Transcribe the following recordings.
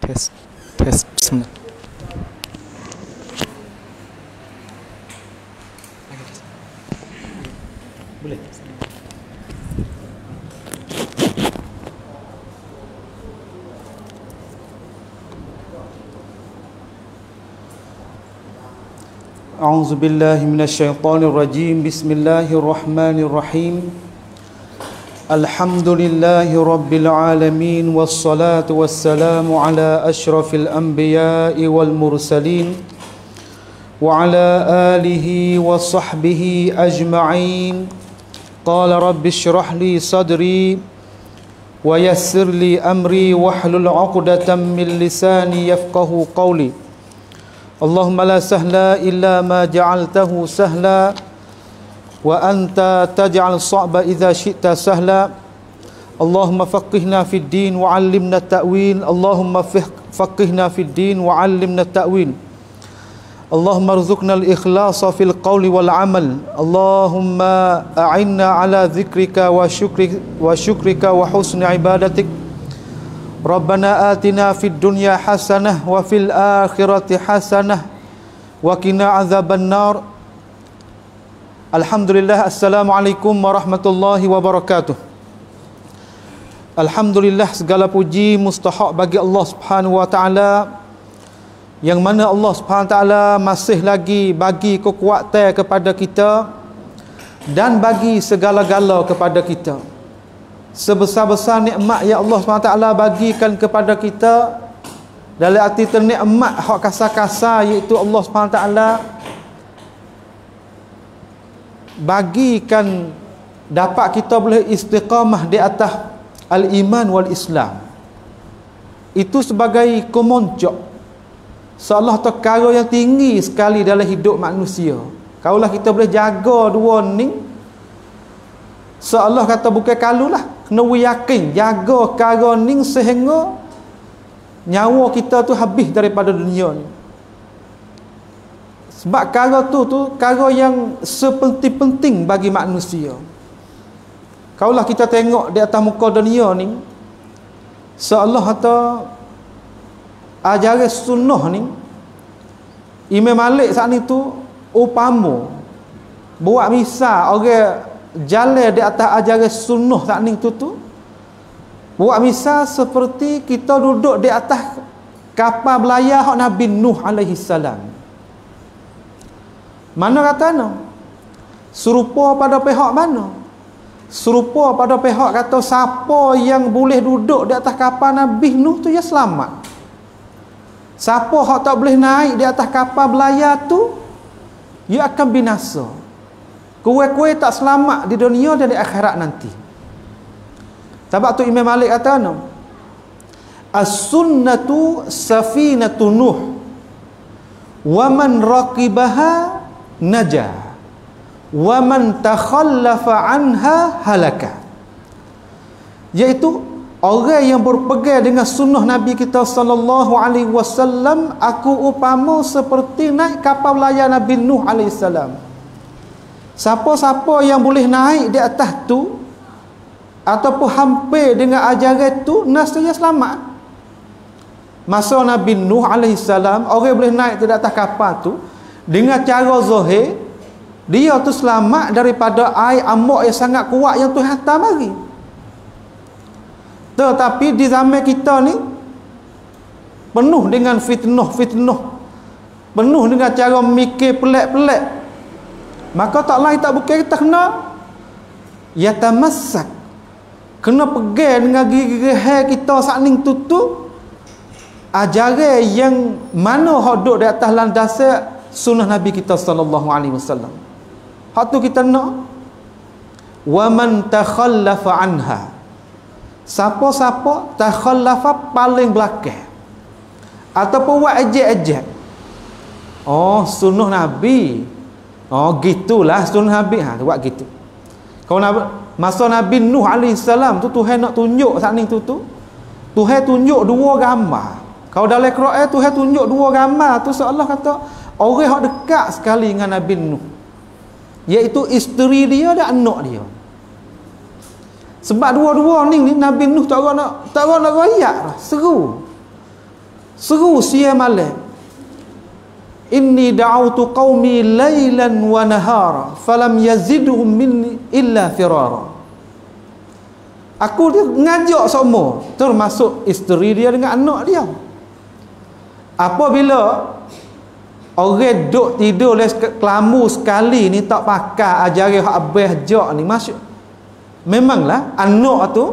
Tes. Bismillah. Boleh. A'udzu billahi minasyaitonir rajim. Bismillahirrahmanirrahim. Alhamdulillahi rabbil alamin wassalatu wassalamu ala asyrafil anbiya'i wal mursalin wa ala alihi wa sahbihi ajma'in. Qala rabbi shrah li sadri wa yassir li amri wahlul 'uqdatam min lisani yafqahu qawli. Allahumma la sahla illa ma ja'altahu sahla wa anta taj'al sa'ba idza syi'ta sahla. Allahumma faqihna fid din wa 'allimna ta'wil. Allahumma faqihna fid din wa 'allimna ta'wil. Allahumma rzuqna al-ikhlasa fil qawli wal 'amal. Allahumma a'inna 'ala dzikrika wa syukrika wa husni ibadatik. Rabbana atina fid dunya hasanah wa fil akhirati hasanah wa qina azabannar. Alhamdulillah. Assalamualaikum warahmatullahi wabarakatuh. Alhamdulillah, segala puji mustahak bagi Allah Subhanahu wa taala, yang mana Allah Subhanahu wa taala masih lagi bagi kekuatan kepada kita dan bagi segala-gala kepada kita. Sebesar-besar nikmat yang Allah SWT bagikan kepada kita, dalam arti ternikmat hak kasar-kasar, iaitu Allah SWT bagikan dapat kita boleh istiqamah di atas al-iman wal Islam. Itu sebagai kemoncok seolah perkara yang tinggi sekali dalam hidup manusia. Kalaulah kita boleh jaga dua ni, seolah kata bukan kalulah, kena yakin jaga perkara ni sehingga nyawa kita tu habis daripada dunia ni. Sebab perkara tu perkara yang sepenting-penting bagi manusia. Kalaulah kita tengok di atas muka dunia ni, seolah kata ajaran sunnah ni, Imam Malik saat ni tu upama buat misal orang jalan di atas ajaran sunnah tak ni tu buat misal seperti kita duduk di atas kapal belayar hak Nabi Nuh alaihi salam. Mana katanya? Serupa pada pihak mana? Serupa pada pihak kata siapa yang boleh duduk di atas kapal Nabi Nuh tu ya selamat. Siapa hak tak boleh naik di atas kapal belayar tu, ia akan binasa. Kuih-kuih tak selamat di dunia dan di akhirat nanti. Sebab tu Imam Malik kata no, as-sunnatu safinatu Nuh wa man raqibaha najah wa man takhallafa anha halaka. Iaitu orang yang berpegang dengan sunnah Nabi kita sallallahu alaihi wasallam, aku upama seperti naik kapal belayar Nabi Nuh alaihi salam. Siapa-siapa yang boleh naik di atas tu ataupun hampir dengan ajaran tu, nescaya selamat. Masa Nabi Nuh alaihi salam, orang boleh naik di atas kapal tu dengan cara zahir, dia tu selamat daripada air amok yang sangat kuat yang Tuhan hantar bagi. Tetapi di zaman kita ni penuh dengan fitnah, penuh dengan cara mikir pelik-pelik. Maka tak lain tak bukan kita kena yatamassak, kena pegang dengan gigi-gigi kita saat ni tu ajaran yang mana hak duduk di atas landasan sunnah Nabi kita sallallahu alaihi wasallam. Hak tu kita nak. Wa man takhallafa anha, siapa-siapa takhallafa paling belakang ataupun buat ejek-ejek, oh sunnah Nabi, oh gitulah sunnah Nabi, buat gitu. Kalau masa Nabi Nuh alaihi salam tu Tuhan nak tunjuk saat ni tu Tuhan tunjuk dua gambar. Kalau dalam Quran Tuhan tunjuk dua gambar tu seolah kata orang yang dekat sekali dengan Nabi Nuh, iaitu isteri dia dan anak dia. Sebab dua-dua ni Nabi Nuh tak nak royak, seru. Seru siang malam. Inni da'autu qaumi lailan wa nahara falam yazidhum minni illa firara. Aku dia ngajak semua, termasuk isteri dia dengan anak dia. Apabila orang duk tidur les kelambu sekali ni tak pakai ajaran hak abah jak ni, masuk memanglah anak tu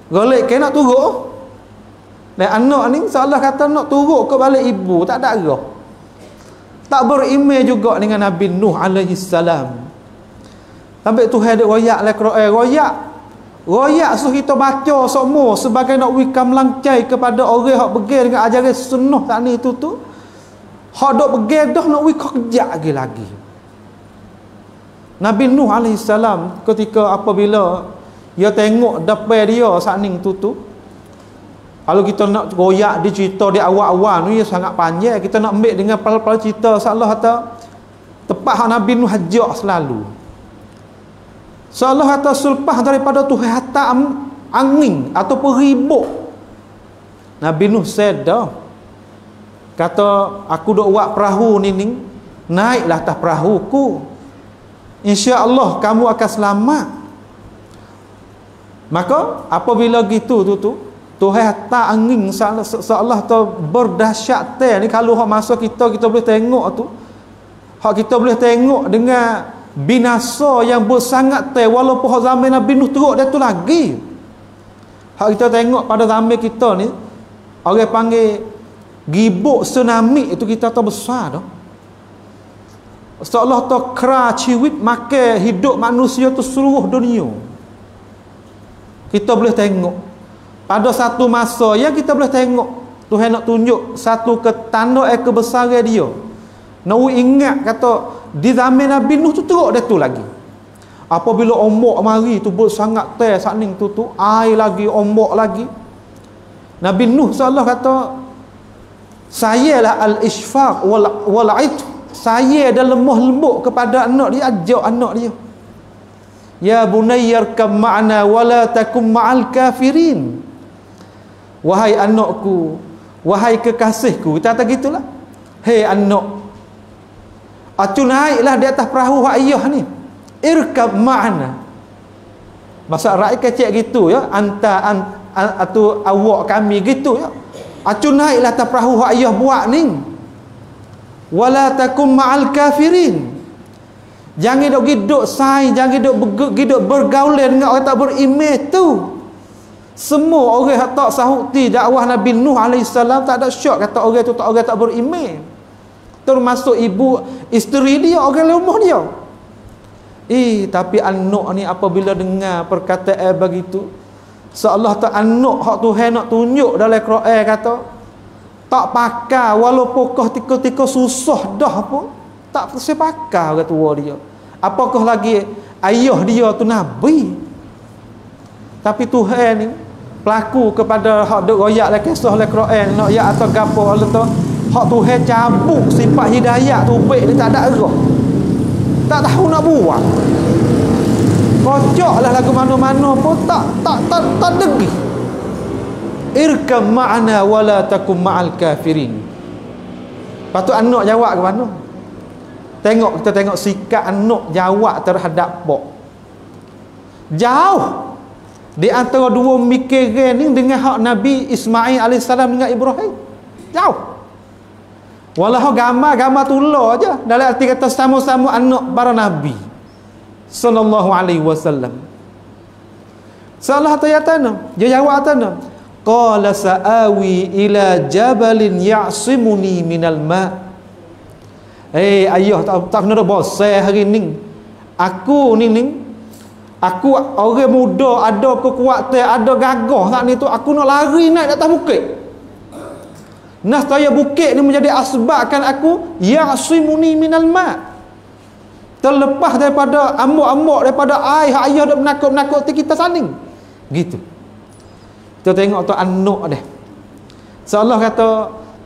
golek ke nak turun. Dan anak ni seolah kata nak turun ke balik ibu, tak ada arah. Tak beriman juga dengan Nabi Nuh alaihi salam. Sampai Tuhan dia royak lah Quran, royak suruh kita baca semua sebagai nak wikam langcai kepada orang hak pergi dengan ajaran sunnah tak ni tu. Hak dok pergi dah nak wikam kejap lagi. Nabi Nuh alaihi salam ketika apabila dia tengok depan dia sakning tu. Kalau kita nak royak di cerita di awal-awal ni sangat panjang, kita nak ambil dengan pal-pal cerita seolah kata tepat hak Nabi Nuh ajak selalu. Seolah kata selepas daripada Tuhan hantar angin atau ribut, Nabi Nuh sedar kata aku dok buat perahu ni, naiklah atas perahuku, insya-Allah kamu akan selamat. Maka apabila gitu tu Tuhan hantar angin seolah tu berdahsyat ni. Kalau hak masa kita boleh tengok tu, hak kita boleh tengok dengan binasa yang bersangat walaupun hak zaman Nabi Nuh teruk dia tu lagi. Hak kita tengok pada zaman kita ni, orang panggil gibuk tsunami itu kita tahu besar dah. Seolah tu kera ciwit makan hidup manusia tu seluruh dunia. Kita boleh tengok pada satu masa yang kita boleh tengok Tuhan nak tunjuk satu ketanda kebesaran dia. Nak ingat kata di zaman Nabi Nuh tu teruk dia tu lagi. Apabila ombak mari tu sangat sakning tu air lagi, ombak lagi. Nabi Nuh seolah kata sayalah al-ishfaq wal 'id. Saya dah lemah lembut kepada anak dia, ajak anak dia. Ya bunayya arkam ma'na wala takum ma'al kafirin. Wahai anakku, wahai kekasihku, kita kata gitulah. Hei anak, acu naiklah di atas perahu ayah ni. Irkab ma'na. Bahasa rakyat kecil gitu ya, atau awak kami gitu ya. Acu naiklah atas perahu ayah buat ni. Wala takum ma'al kafirin. Jangan dok giduk sai, jangan dok bergaulan dengan orang tak beriman tu. Semua orang yang tak sahuti dakwah Nabi Nuh AS tak ada syak kata orang tu orang tak beriman. Termasuk ibu isteri dia, orang rumah dia. Tapi anak ni apabila dengar perkataan begitu, seolah tak anak hak Tuhan nak tunjuk dalam Quran kata tak pakai walaupun ketika susah dah pun tak sepakai orang tua dia. Apakah lagi ayah dia tu nabi. Tapi Tuhan ni pelaku kepada hak duk royak lah kisah lah Quran nak ya atau gapo Allah tu hak Tuhan cabut sifat hidayah tu baik dia tak ada arah, tak tahu nak buat, kocok lah lagu mana-mana pun tak degih. Irkam ma'ana wala takum ma'al kafirin. Patut anak jawab ke mana? Kita tengok sikap anak jawab terhadap pak jauh di antara dua mikiran ni dengan hak Nabi Ismail AS dengan Ibrahim. Jauh. Walau gambar tular aja dalam arti kata sama-sama anak para Nabi sallallahu alaihi wasallam. Salah tayatana, dia jawab tana. Qala sa'awi ila jabalin ya'simuni minal ma'. Ayah tak kena bosan hari ni. Aku aku orang muda, ada kekuatan, ada gagah tak ni tu, aku nak lari naik atas bukit. Nasaya bukit ni menjadi asbabkan aku ya'simuni minal ma'. Terlepas daripada ambok-ambok daripada air hak ayah dak menakut-nakuti kita saning. Gitu. Kita tengok tu anak dia. Seolah kata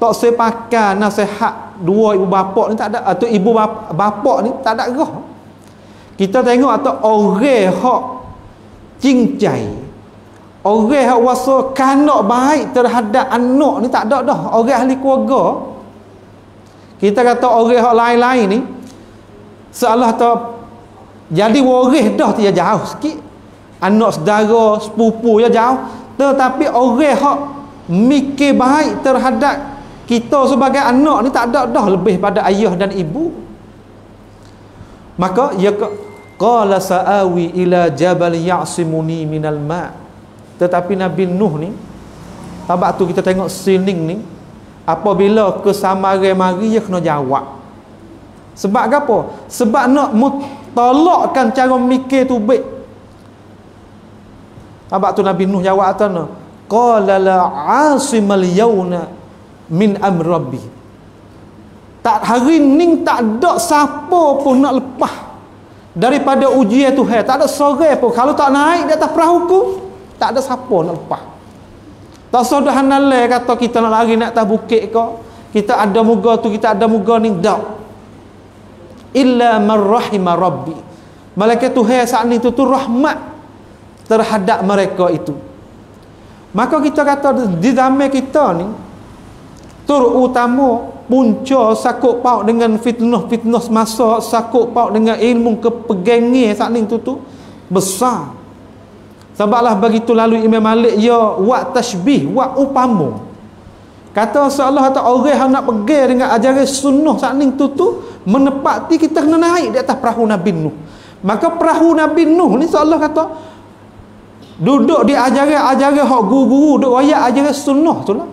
tak sepakat nasihat dua ibu bapa ni tak ada, atau ibu bapa ni tak ada gerah. Kita tengok atau orang hak cincai, Orang hak wasa kanak baik terhadap anak ni tak ada dah. Orang ahli keluarga. Kita kata orang hak lain-lain ni seolah tu jadi waris dah dia jauh sikit. Anak saudara, sepupu ya jauh. Tetapi orang hak mikir baik terhadap kita sebagai anak ni tak ada dah lebih pada ayah dan ibu. Maka ya qala sa'awi ila jabal ya'simuni minal ma'. Tetapi Nabi Nuh ni, sebab tu kita tengok sining ni, apabila kesamaran mari dia kena jawab. Sebab apa? Sebab nak tolakkan cara mikir tu baik. Sebab tu Nabi Nuh jawab atana, qala la 'asimal yawna min amri rabbi. Tak hari ni tak ada siapa pun nak lepas daripada ujian Tuhan. Tak ada seorang pun kalau tak naik di atas perahu ku, tak ada siapa nak lepas. Tak sudah hanalai kata kita nak lari nak atas bukit ke, kita ada muka tu, kita ada muka ni, tak. Illa man rahima rabbi. Malaikat Tuhan saat ni tu rahmat terhadap mereka itu. Maka kita kata di zaman kita ni terutama punca sakut paut dengan fitnah semasa, sakut paut dengan ilmu kepegangan saat ni tu besar. Sebablah begitu lalu Imam Malik ya wa tashbih wa upama. Kata seolah kata orang yang nak pegang dengan ajaran sunnah saat ni tu menepati kita kena naik di atas perahu Nabi Nuh. Maka perahu Nabi Nuh ni seolah kata duduk di ajaran hak guru-guru duk royak ajaran sunnah tu lah.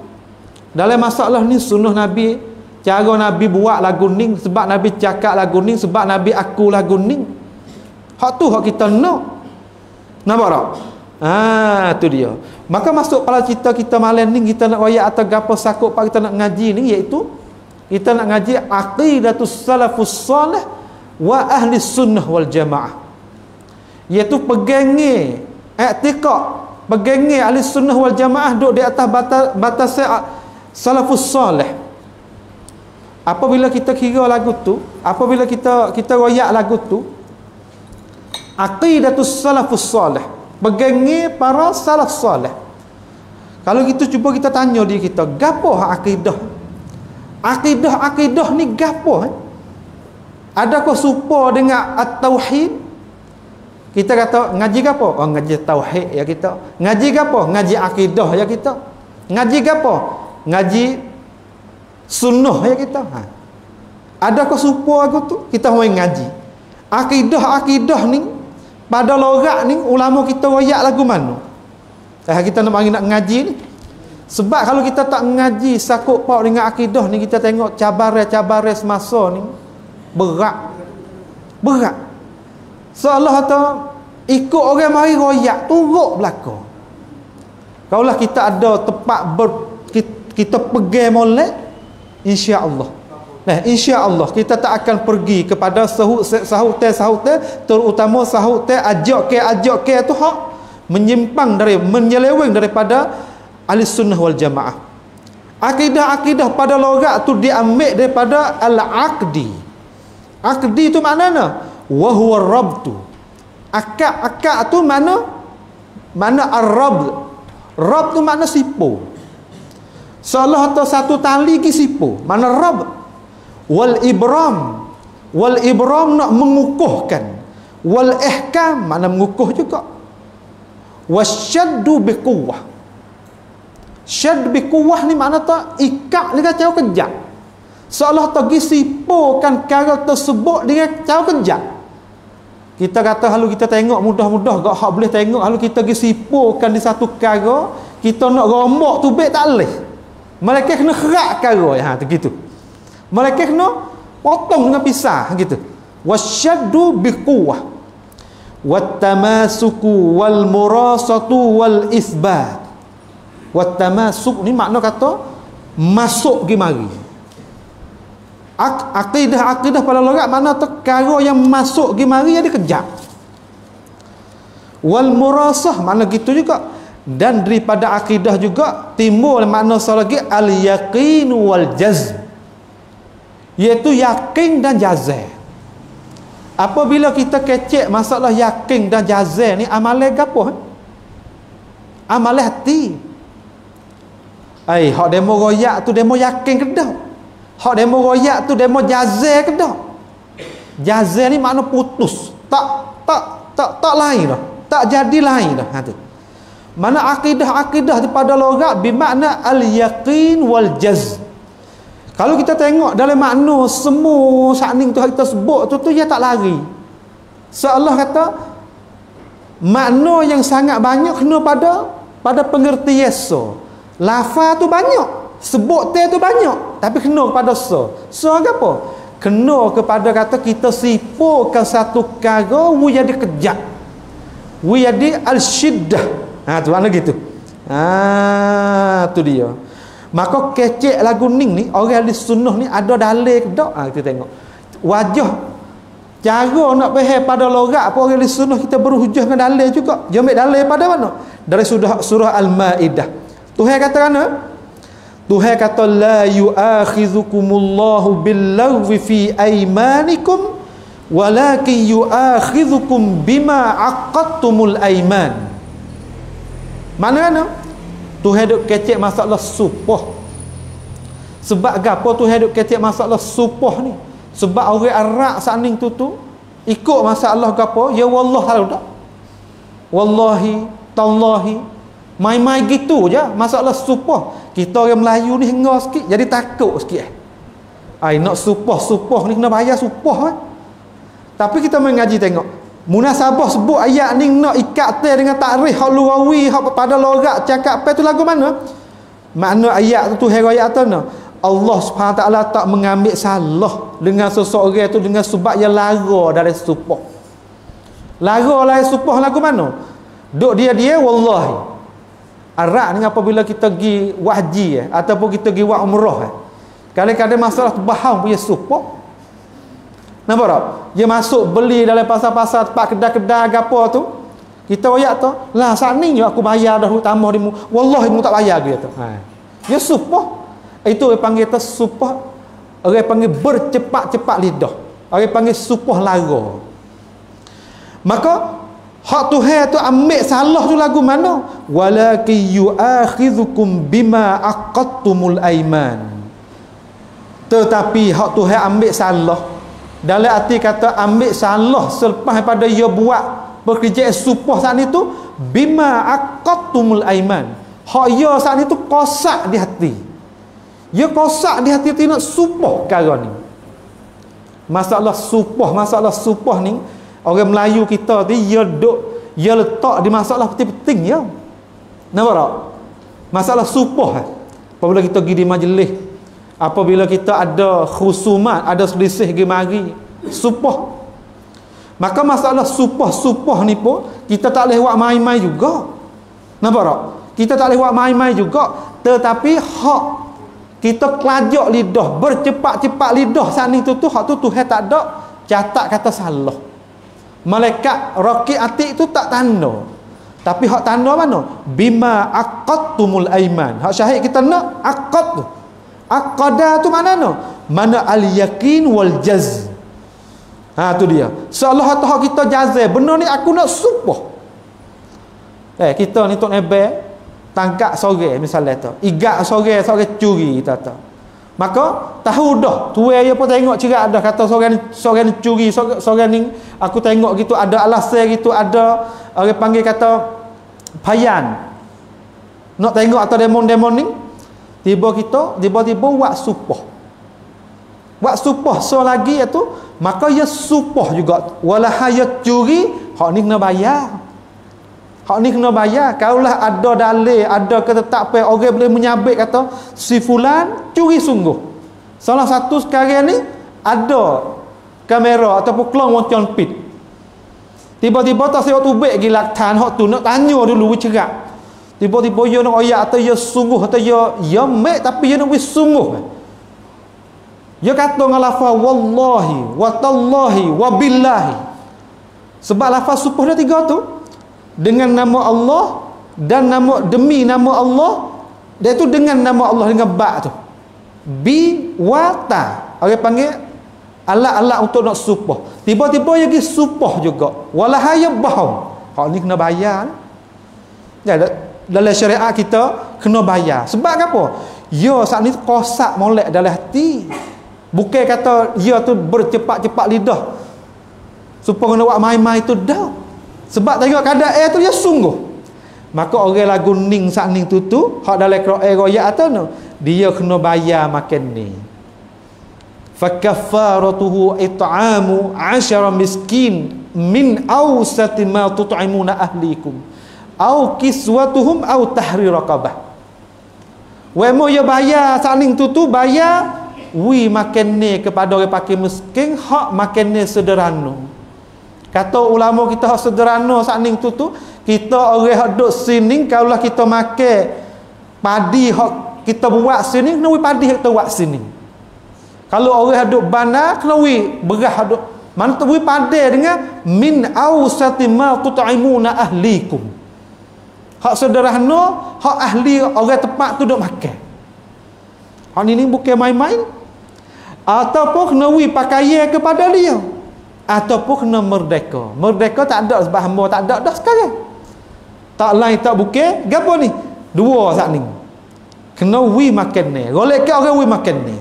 Dalam masalah ni sunnah Nabi, cara Nabi buat lagu ni, sebab Nabi cakap lagu ni, sebab Nabi aku lagu ni. Hak tu hak kita nak. Nampak tak? Tu dia. Maka masuk pada cerita kita malam ni, kita nak royak atau gapo sakut pak kita nak ngaji ni, iaitu kita nak ngaji aqidatus salafus salih wa ahli sunnah wal jamaah. Iaitu pegangnya i'tiqad, pegangnya ahli sunnah wal jamaah duduk di atas batas salafus salih. Apabila kita kira lagu tu, apabila kita royak lagu tu, aqidatus salafus salih, pegangnya para salaf salih. Kalau kita cuba kita tanya diri kita, gapo akidah? Akidah ni gapo? Adakah serupa dengan at-tauhid? Kita kata ngaji gapo? Oh, ngaji tauhid ya kita. Ngaji gapo? Ngaji akidah ya kita. Ngaji gapo? Ngaji sunnah ya kita. Adakah serupa aku tu? Kita main ngaji. Akidah ni pada lorak ni ulama kita royak lagu mana? Kita nak mari nak ngaji ni. Sebab kalau kita tak ngaji sakut paut dengan akidah ni, kita tengok cabaran semasa ni berat. Seolah kata ikut orang mari royak turut belaka. Kaulah kita ada tempat kita pegang molek, insya-Allah. Nah, insya-Allah kita tak akan pergi kepada sahut terutama sahut ajak ke tu hak menyimpang menyeleweng daripada ahli sunnah wal jamaah. Akidah pada logat tu diambil daripada al-aqdi. Aqdi tu maknanya wa huwa rabtu. Akad tu mana ar-rab. Rab tu makna sipu. Seolah atau satu tali ki sipu. Mana rab. Wal ibram nak mengukuhkan. Wal ihkam makna mengukuh juga. Wasyaddu biquwwah. Syad biquwwah ni makna tak ikat dengan cara kejap. Seolah tagi sipukan cara tersebut dengan cara kejap. Kita kata kalau kita tengok mudah-mudah gak hak boleh tengok, kalau kita pergi sipukan di satu cara, kita nak rombak tu baik tak leh. Mereka kena kerak cara begitu. Mereka kena potong dengan pisah gitu. Wasyaddu biquwwah. Wattamasuku wal murasatu wal isbat. Wattamasuk ni makna kata masuk pergi mari. Akidah pada logat mana perkara yang masuk pergi mari dia kejap. Wal murasah makna gitu juga. Dan daripada akidah juga timbul makna lagi al yaqin wal jazm, iaitu yakin dan jazm. Apabila kita kecek masalah yakin dan jazm ni amalan gapo? Amalan hati. Hak demo royak tu demo yakin ke dak? Hak demo royak tu demo jazal ke dak? Jazal ni makna putus. Tak lain dah. Tak jadi lain dah. Ha tu. Mana akidah daripada logat bermakna al-yaqin wal jazm. Kalau kita tengok dalam makna semua sakning tu kita sebut tu dia tak lari. Allah kata makna yang sangat banyak kena pada pengertian so. Lafaz tu banyak, sebut tu banyak, tapi kena kepada so. So apa? Kena kepada kata kita sipukan satu perkara wu jadi kejap. Wu jadi al-syiddah. Tu makna gitu. Tu dia. Maka kecek lagu ning ni orang ahli sunnah ni ada dalil ke tak? Kita tengok. Wajah cara nak faham pada logat apa orang ahli sunnah kita berhujah dengan dalil juga. Dia ambil dalil pada mana? Dari surah Al-Maidah. Tuhan kata mana? Tuhan kata la yu'akhidhukumullahu billaghwi fi aymanikum walakin yu'akhidhukum bima aqadtumul ayman. Mana? Tuhan duk kecek masalah sumpah. Sebab gapo Tuhan duk kecek masalah sumpah ni? Sebab orang Arab saning tu ikut masalah gapo? Ya wallah tahu tak? Wallahi, tallahi, mai-mai gitu je masalah sumpah. Kita orang Melayu ni hengah sikit, jadi takut sikit. Nak sumpah ni kena bayar sumpah. Tapi kita mengaji tengok munasabah sebut ayat ni nak ikat dengan takrif hak lughawi hak pada logat cakap apa tu lagu mana? Makna ayat tu ayat tu nah. Allah Subhanahu Wa Taala tak mengambil salah dengan seseorang tu dengan sebab yang lara dari sumpah. Lara dari sumpah lagu mana? Duk dia wallahi. Arab ni apabila kita pergi wahji ataupun kita pergi buat umrah kadang-kadang masalah bahang punya sumpah. Nampak tak? Dia masuk beli dalam pasar-pasar tempat kedai-kedai apa tu. Kita royak tu, lah saat ni aku bayar dah tambah dia. Wallahi mu tak bayar dia tu. Dia sumpah. Itu orang panggil tu sumpah. Orang panggil bercepat-cepat lidah. Orang panggil sumpah lara. Maka hak Tuhan tu ambil salah tu lagu mana? Walakin yu'akhidhukum bima aqadtumul aiman. Tetapi hak Tuhan ambil salah dalam arti kata ambil salah selepas pada ia buat pekerjaan sumpah saat itu bima aqadtumul aiman. Hak ia saat itu kosak di hati. Ia kosak di hati nak sumpah perkara ni. Masalah sumpah ni orang Melayu kita ni ia letak di masalah penting-penting ya. Nampak tak? Masalah sumpah apabila kita pergi di majlis, apabila kita ada khusumat, ada selisih gemari sumpah, maka masalah sumpah ni pun kita tak boleh buat main-main juga. Nampak tak? Kita tak boleh buat main-main juga. Tetapi hak kita kelajak lidah, bercepat-cepat lidah saat ni tu hak tu Tuhan tak ada catat kata salah. Malaikat raqib atik tu tak tanda. Tapi hak tanda mana? Bima aqadtumul aiman. Hak syahid kita nak aqad tu. Aqada tu mana no? Mana al-yaqin wal jazm. Tu dia. Seolah hak kita jazam, benar ni aku nak sumpah. Kita ni tok nebel tangkap sore misalnya tu. Igat sore curi kata. Maka tahu dah, tuai dia pun tengok cerak dah kata seorang ni curi, seorang ni aku tengok gitu ada alasan gitu, ada orang panggil kata payan. Nak tengok atau demon-demon ni tiba-tiba buat sumpah. Buat sumpah so lagi itu, maka ia sumpah juga. Walahaya curi, hak ni kena bayar. Hak ni kena bayar. Kalaulah ada dalil, ada ketetapan orang boleh menyabit kata si fulan curi sungguh. Salah satu sekarang ni ada kamera ataupun kelong moncon pit. Tiba-tiba tak saya tubik lagi laktan hak tu nak tanya dulu cerak. Tiba-tiba dia nak ayat atau dia sungguh atau dia mek tapi dia nak sungguh. Dia kata dengan lafaz wallahi wa tallahi wa billahi. Sebab lafaz sumpah dia tiga tu dengan nama Allah dan demi nama Allah, dia tu dengan nama Allah dengan ba tu. Bi wa ta. Orang panggil alat-alat untuk nak sumpah. Tiba-tiba dia pergi sumpah juga. Walahaya bahum. Hak ni kena bayar. Ya, dalam syariat kita kena bayar. Sebab apa? Ya saat ni kosak molek dalam hati. Bukan kata ya tu bercepat-cepat lidah supaya kena buat main-main tu dah. Sebab tengok keadaan tu dia sungguh. Maka orang lagu ning saat ni tu hak dalam royak atau no, dia kena bayar makan ni. Fakaffaratuhu it'amu 10 miskin min awsati ma tut'imuna ahlikum au kiswatuhum au tahrir raqabah. Wemo ya bayar saling tu bayar wi makan ni kepada orang pakai miskin, hak makan ni sederhana. Kata ulama kita hak sederhana saling tu kita orang hak duk sini kalau kita makan padi hak kita buat sini kena wi padi hak kita buat sini. Kalau orang duk bandar kena wi beras duk mana tu wi padi dengan min awsati ma tut'imuna ahlikum. Hak sederhana, hak ahli orang tempat tu duk makan. Hak ni bukan main-main. Ataupun kena wi pakaian kepada dia. Ataupun kena merdeka. Merdeka tak ada sebab hamba tak ada dah sekarang. Tak lain tak bukan, gapo ni? Dua saat ni. Kena wi makan ni. Golek ke orang wi makan ni.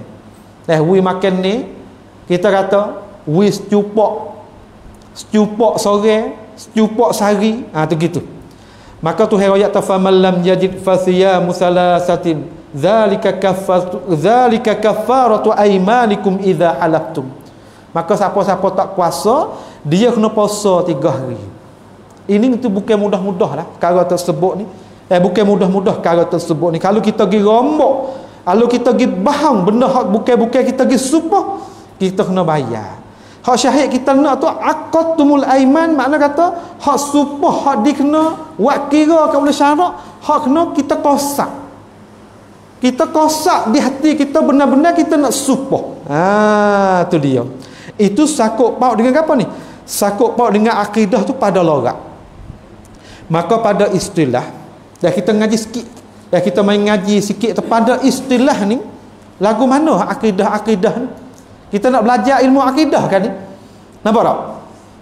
Wi makan ni kita kata wi secupok sore, secupok sehari, tu gitu. Maka tu ayat tafamal lam yajid fasiyamu salasatin zalika kaffaratu aymanikum idza halaftum. Maka siapa-siapa tak puasa dia kena puasa 3 hari. Ini tu bukan mudah-mudah lah perkara tersebut ni. Bukan mudah-mudah perkara tersebut ni. Kalau kita pergi rombok, kalau kita pergi bahang benda hak bukan-bukan kita pergi sumpah, kita kena bayar. Hak syahid kita nak tu aqattumul aiman, makna kata hak sumpah hak dikena buat kira kat boleh syarak, hak kena kita kosak. Kita kosak di hati kita benar-benar kita nak sumpah. Tu dia. Itu sakut paut dengan apa ni? Sakut paut dengan akidah tu pada lorak. Maka pada istilah, dah kita ngaji sikit, dah kita main ngaji sikit pada istilah ni, lagu mana akidah ni? Kita nak belajar ilmu akidah kan ni? Nampak tak?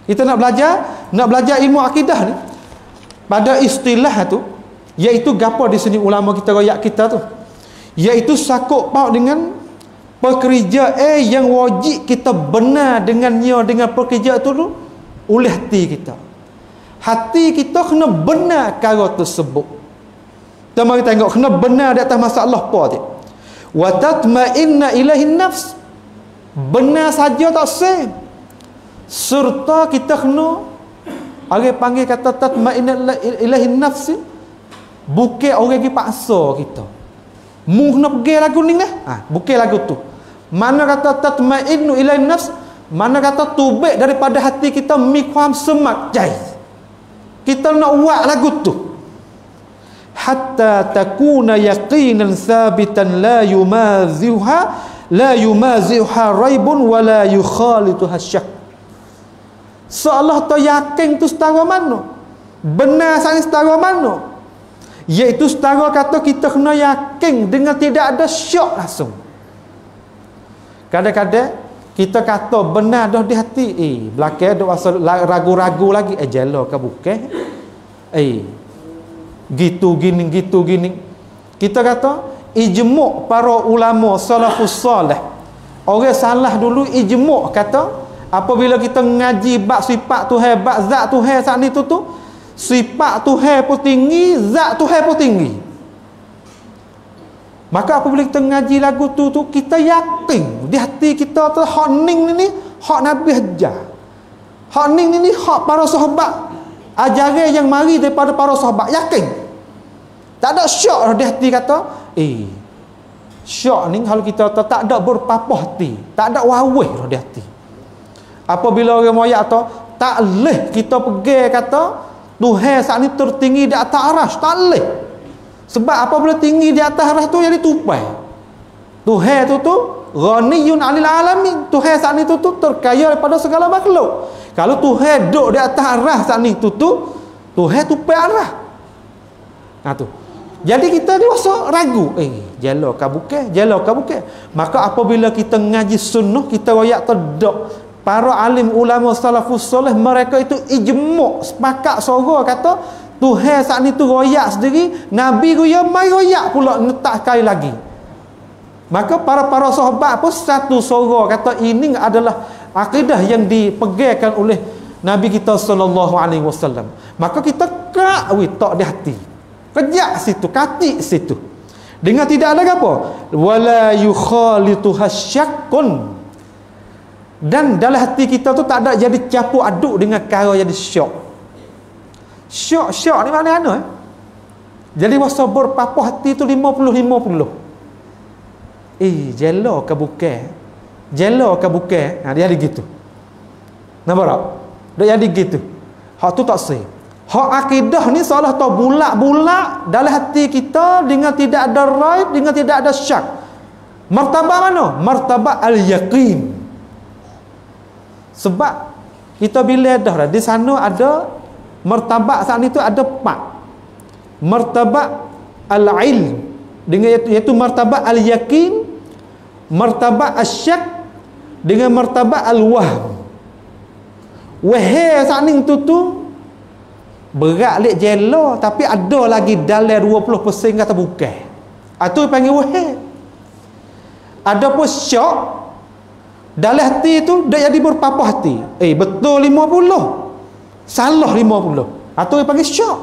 Kita nak belajar ilmu akidah ni. Pada istilah tu, iaitu gapo di sini ulama kita royak kita tu, iaitu sakut paut dengan pekerjaan yang wajib kita benar dengannya, dengan pekerjaan tu oleh hati kita. Hati kita kena benar perkara tersebut. Kita mari tengok kena benar di atas masalah apa tu. Wa tatma'inna ilaihi nafs. Benar saja tak sah. Serta kita kena orang panggil kata tatma'inna ilaihi nafs, bukan orang pergi paksa kita. Mu kena pergi lagu ni lah. Bukan lagu tu. Mana kata tatma'innu ilaihi nafs, mana kata tubik daripada hati kita miqam semak jai. Kita nak buat lagu tu hatta takuna yaqinan thabitan la yumaziha raibun wa la yukhalituha syak. Seolah tu yakin tu setara mana, benar sangat setara mana, iaitu setara kata kita kena yakin dengan tidak ada syak langsung. Kadang-kadang kita kata benar dah di hati, belakang ada asal ragu-ragu lagi, jela ke bukan, gitu gini. Kita kata ijmu' para ulama salafus salih, orang salah dulu ijmu' kata apabila kita ngaji bab sifat Tuhan, bab zat Tuhan saat ni tu sifat Tuhan pun tinggi, zat Tuhan pun tinggi. Maka apabila kita ngaji lagu tu kita yakin di hati kita tu hak ning ni hak Nabi ajar, hak ning ni hak para sahabat, ajaran yang mari daripada para sahabat, yakin. Tak ada syak di hati kata syak ni kalau kita tak ada berpapah hati, tak ada wawih di hati. Apabila orang moyak tu tak leh kita pergi kata Tuhan saat ni tertinggi di atas arasy, tak leh. Sebab apabila tinggi di atas arasy tu jadi tupai. Tuhan tu ghaniyun 'anil alamin. Tuhan saat ni tu terkaya daripada segala makhluk. Kalau Tuhan duduk di atas arasy saat ni tu Tuhan tupai arasy. Tu. Jadi kita ni rasa ragu, jela ke bukan? Maka apabila kita ngaji sunnah, kita royak terdok para alim ulama salafus soleh, mereka itu ijmu' sepakat sorang kata Tuhan saat ni tu royak sendiri, Nabi goya mai royak pula letak sekali lagi. Maka para sahabat pun satu suara kata ini adalah akidah yang dipegangkan oleh Nabi kita sallallahu alaihi wasallam. Maka kita tak di hati. Kejak situ, katik situ. Dengan tidak ada apa? Wala yukhalituha syakkun. Dan dalam hati kita tu tak ada jadi campur aduk dengan perkara jadi syok. Syok ni mana? Jadi wasa berpapah hati tu 50-50. Jela ke bukan? Jela ke bukan? Dia ada gitu. Nampak tak? Dia ada gitu. Hak tu tak sah. Hak akidah ni seolah tak bulak-bulak dalam hati kita dengan tidak ada raib, dengan tidak ada syak. Martabat mana? Martabat al-yaqin. Sebab kita bila dah di sana ada martabat saat itu ada 4. Martabat al-ilm dengan iaitu martabat al-yaqin, martabat asyak dengan martabat al-wahm. Wahai saat ni tu berat lek jela tapi ada lagi dalam 20% kata bukan. Itu panggil wahai. Ada pun syak dalam hati tu dia jadi berpapah hati. Betul 50. Salah 50. Atau dia panggil syak.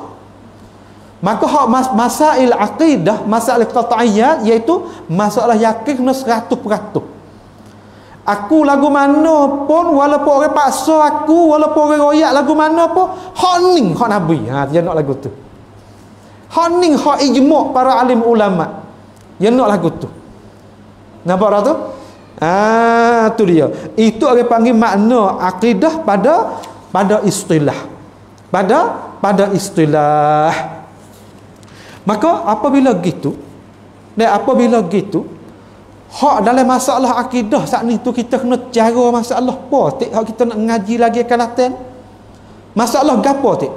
Maka hak masail aqidah, masail qat'iyat iaitu masalah yakin kena 100%. Aku lagu mana pun walaupun orang paksa aku, walaupun orang royak lagu mana pun hak ni hak Nabi. Dia nak lagu tu. Hak ni hak ijma' para alim ulama. Dia nak lagu tu. Nampak tak tu? Tu dia. Itu orang panggil makna akidah pada istilah. Pada istilah. Maka apabila gitu, hak dalam masalah akidah saat ni tu kita kena cara masalah apa? Hak kita nak ngaji lagi akan datang. Masalah gapo tik?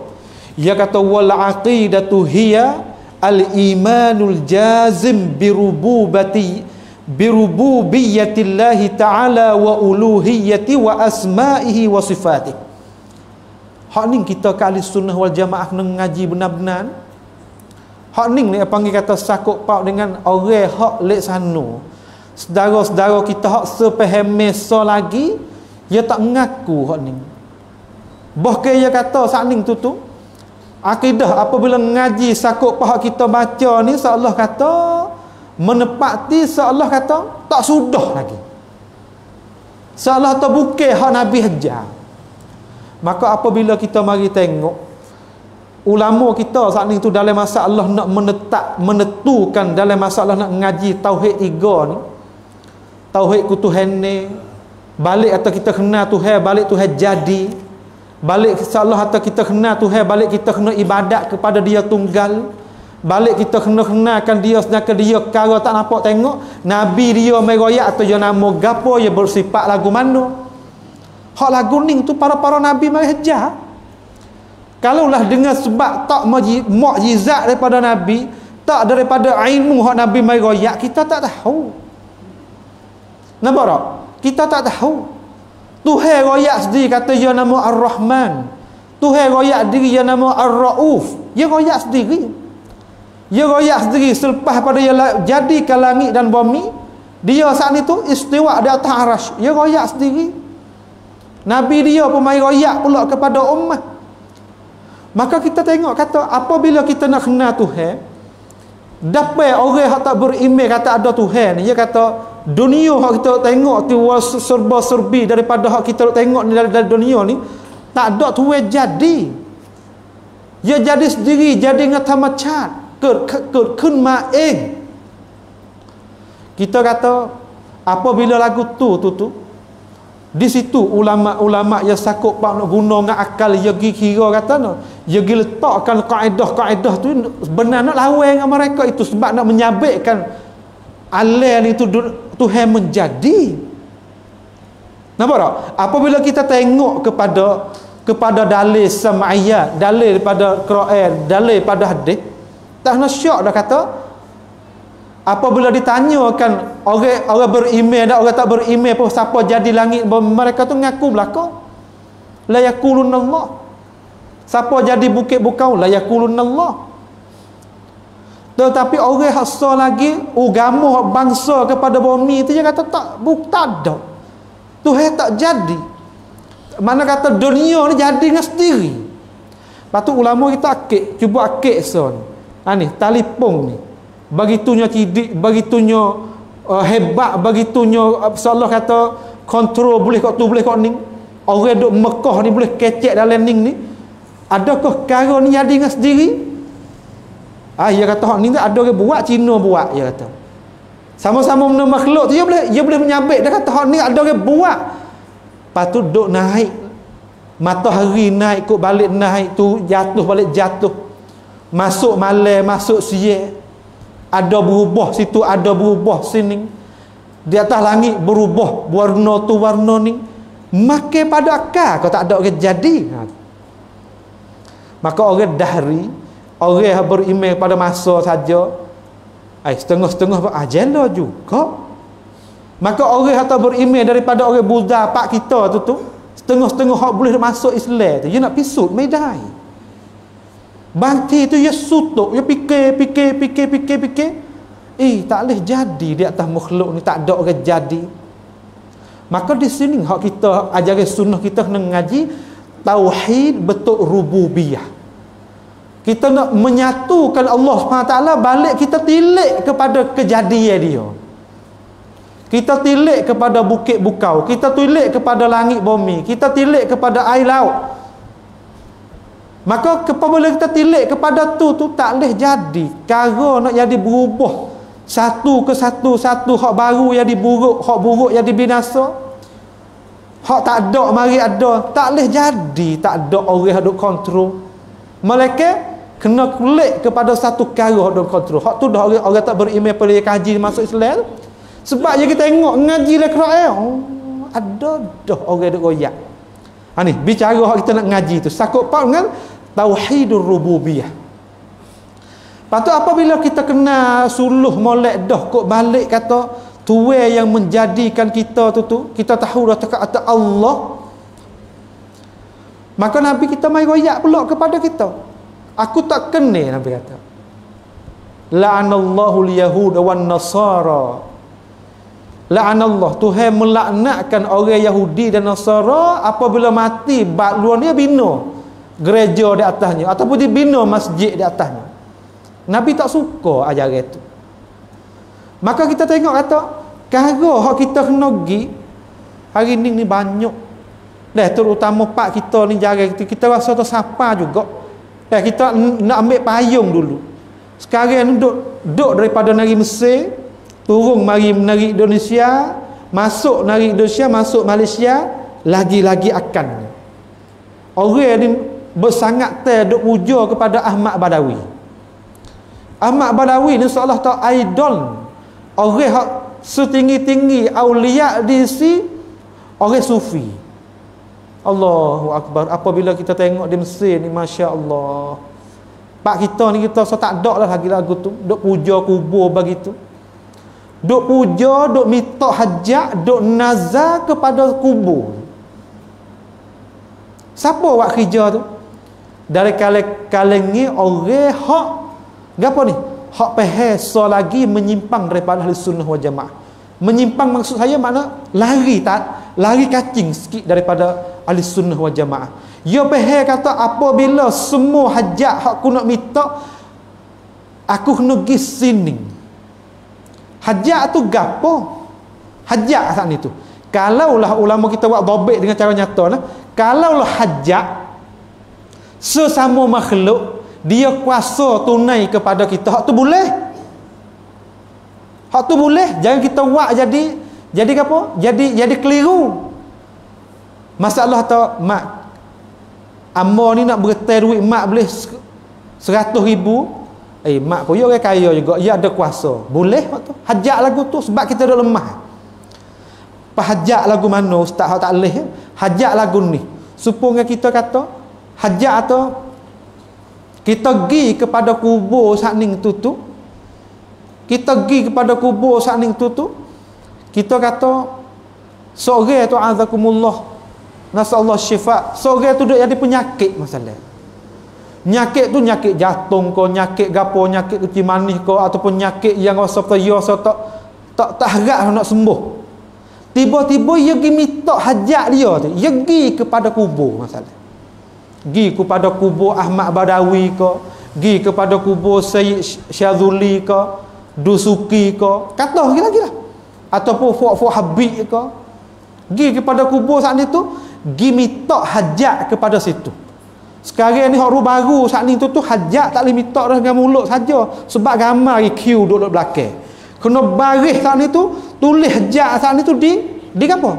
Dia kata wal aqidatu hiya al imanul jazim birububiyyatillahi ta'ala wa uluhiyyati wa asma'ihi wa sifatihi. Hak ni kita ke ahli sunnah wal jamaah kena ngaji benar-benar. Hak ni dia panggil kata sakut paut dengan orang hak lek sana. Saudara-saudara kita hak sepaham mesa lagi, dia tak mengaku hak ni. Bahkan dia kata saat ni tu akidah apabila ngaji sakut paut kita baca ni seolah kata menepati seolah kata tak sudah lagi. Seolah tu bukan hak Nabi ajar. Maka apabila kita mari tengok ulama kita saat ni tu dalam masalah nak menentukan dalam masalah nak ngaji tauhid 3 ni, tauhid kutuhan ni, balik atau kita kenal Tuhan, balik Tuhan jadi, balik seolah atau kita kenal Tuhan, balik kita kena ibadat kepada dia tunggal, balik kita kena kenalkan dia sedangkan dia perkara tak nampak tengok, Nabi dia meroyak atau dia nama gapo, dia bersifat lagu mana. Hak lagu ni tu para Nabi mari hajar. Kalaulah dengan sebab tak mukjizat daripada Nabi, tak daripada ilmu hak Nabi mai royak, kita tak tahu. Nampak tak? Kita tak tahu. Tuhan royak sendiri kata dia nama Ar-Rahman. Tuhan royak diri dia nama Ar-Rauf. Dia royak sendiri. Dia royak sendiri selepas pada dia jadikan langit dan bumi, dia saat itu istiwa di atas arasy. Dia royak sendiri. Nabi dia pun mai royak pula kepada ummah. Maka kita tengok kata apabila kita nak kenal Tuhan, dapat orang yang tak beriman kata ada Tuhan, dia kata dunia yang kita tengok tu serba-serbi daripada yang kita tengok ni dalam dunia ni tak ada Tuhan jadi. Dia jadi sendiri, jadi dengan tamacat, kun ma'ing. Kita kata apabila lagu tu di situ ulama-ulama yang sakut pak nak guna dengan akal dia pergi kira kata no, dia pergi letakkan kaedah-kaedah tu benar nak lawan dengan mereka itu sebab nak menyabitkan alal itu Tuhan menjadi. Nampak tak? Apabila kita tengok kepada dalil sam'iyat, dalil daripada Quran, dalil pada hadis, tak nak syak dah kata apabila ditanyakan orang beriman dan orang tak beriman pun siapa jadi langit, mereka tu ngaku belaka la yaqulun Allah. Siapa jadi bukit bukau la yaqulunallah. Tetapi orang hasa lagi agama bangsa kepada bumi tu dia kata tak ada. Tuhan tak jadi. Mana kata dunia ni jadi dengan sendiri. Lepas tu ulama kita cuba akik son. Ni telefon ni. Bagitunya cidik, bagitunya hebat, bagitunya Allah kata kontrol boleh kat tu boleh kat ni. Orang duk Mekah ni boleh kecek dalam ning ni. Adakah perkara ni jadi dengan sendiri? Dia kata hak ni ada orang buat, Cina buat, dia kata. Sama-sama benda makhluk tu dia boleh menyabit. Dia kata hak ni ada orang buat. Lepas tu duk naik matahari, naik kok balik, naik tu jatuh balik jatuh. Masuk malam, masuk siang. Ada berubah situ, ada berubah sini. Di atas langit berubah warna tu warna ni. Makin pada akal kau tak ada orang jadi. Maka orang dahri, orang yang beriman pada masa saja, setengah-setengah jela juga. Maka orang yang beriman daripada orang Buddha pak kita tu setengah-setengah hak boleh masuk Islam tu, dia nak pisut medai. Bangti tu dia sutuk, dia fikir. Tak boleh jadi di atas makhluk ni, tak ada orang jadi. Maka di sini hak kita ajaran sunnah kita kena ngaji tauhid betul rububiyah. Kita nak menyatukan Allah SWT, balik kita tilik kepada kejadian dia. Kita tilik kepada bukit bukau, kita tilik kepada langit bumi, kita tilik kepada air laut. Maka apabila kita tilik kepada tu tak boleh jadi. Cara nak jadi berubah satu ke satu hak baru jadi buruk, hak buruk jadi binasa. Hak tak ada mari ada, tak boleh jadi. Tak ada orang yang duk kontrol. Malaikat kena kulik kepada satu perkara duk kontrol. Hak tu dah orang tak beriman pada kaji masuk Islam. Sebab je kita tengok ngaji le Quran, ada dah orang duk royak. Ni bicara hak kita nak ngaji tu sakut pak dengan tauhidur rububiyah. Lepas tu apabila kita kena suluh molek dah kok balik kata tuai yang menjadikan kita tu kita tahu dah kata Allah. Maka Nabi kita mai royak pula kepada kita. Aku tak kenal, Nabi kata. La'anallahu al-yahud wan nasara. La'anallah, Tuhan melaknatkan orang Yahudi dan Nasara apabila mati bak luar dia bina gereja di atasnya ataupun dibina masjid di atasnya. Nabi tak suka ajaran itu. Maka kita tengok kata kara hak kita kena pergi hari ni banyak. Dah terutama pak kita ni jarang kita rasa tersapa juga. Dah kita nak ambil payung dulu. Sekarang duduk daripada negeri Mesir turun mari negeri Indonesia, masuk negeri Indonesia, masuk Malaysia, lagi-lagi akan. Orang ni bersangat duk puja kepada Ahmad Badawi. Ahmad Badawi ni seolah tak idol. Orang hak setinggi-tinggi aulia di si orang sufi. Allahu Akbar. Apabila kita tengok di Mesir ni, Masya Allah, pak kita ni kita so tak ada lah lagi lagu tu duk puja kubur begitu, duk puja, duk minta hajat, duk nazar kepada kubur. Siapa buat kerja tu? Dari kaleng ni orang hak gapo ni? Hak pehesa lagi menyimpang daripada ahli sunnah wal jamaah. Menyimpang maksud saya makna lari kacing sikit daripada ahli sunnah wal jamaah. Dia pehe kata apabila semua hajat hak aku nak minta aku kena pergi sini. Hajat tu gapo? Hajat saat ni tu. Kalaulah ulama kita buat dhabit dengan cara nyata lah. Kalaulah hajat sesama makhluk dia kuasa tunai kepada kita, hak tu boleh. Hak tu boleh. Jangan kita buat jadi apa? Jadi keliru. Masalah tu mak ambo ni nak bertai duit mak boleh 100,000. Mak koyo orang kaya juga, dia ada kuasa. Boleh hak tu. Hajat lagu tu sebab kita dah lemah. Hajat lagu mana ustaz hak tak leh? Hajat lagu ni. Supaya kita kata hajat atau kita pergi kepada kubur sakning tu. Kita pergi kepada kubur sakning tu. Kita kata sore tu azakumullah, nasallahu syifa. Sore tu duk jadi penyakit masalah. Nyakit tu nyakit jantung ko, nyakit gapo, nyakit uci manis ko, ataupun nyakit yang rasa tak harap nak sembuh. Tiba-tiba ia pergi minta hajat dia tu, ia pergi kepada kubur masalah. Pergi kepada kubur Ahmad Badawi ke, pergi kepada kubur Sayyid Syazuli ke, Dusuki ke, kata lagi lah. Ataupun Fuad Habib ke, pergi kepada kubur saat ni tu, pergi minta hajat kepada situ. Sekarang ni orang baru saat ni tu hajat tak boleh minta dah dengan mulut saja, sebab gambar queue duduk belakang. Kena baris saat ni tu, tulis hajat saat ni tu di apa?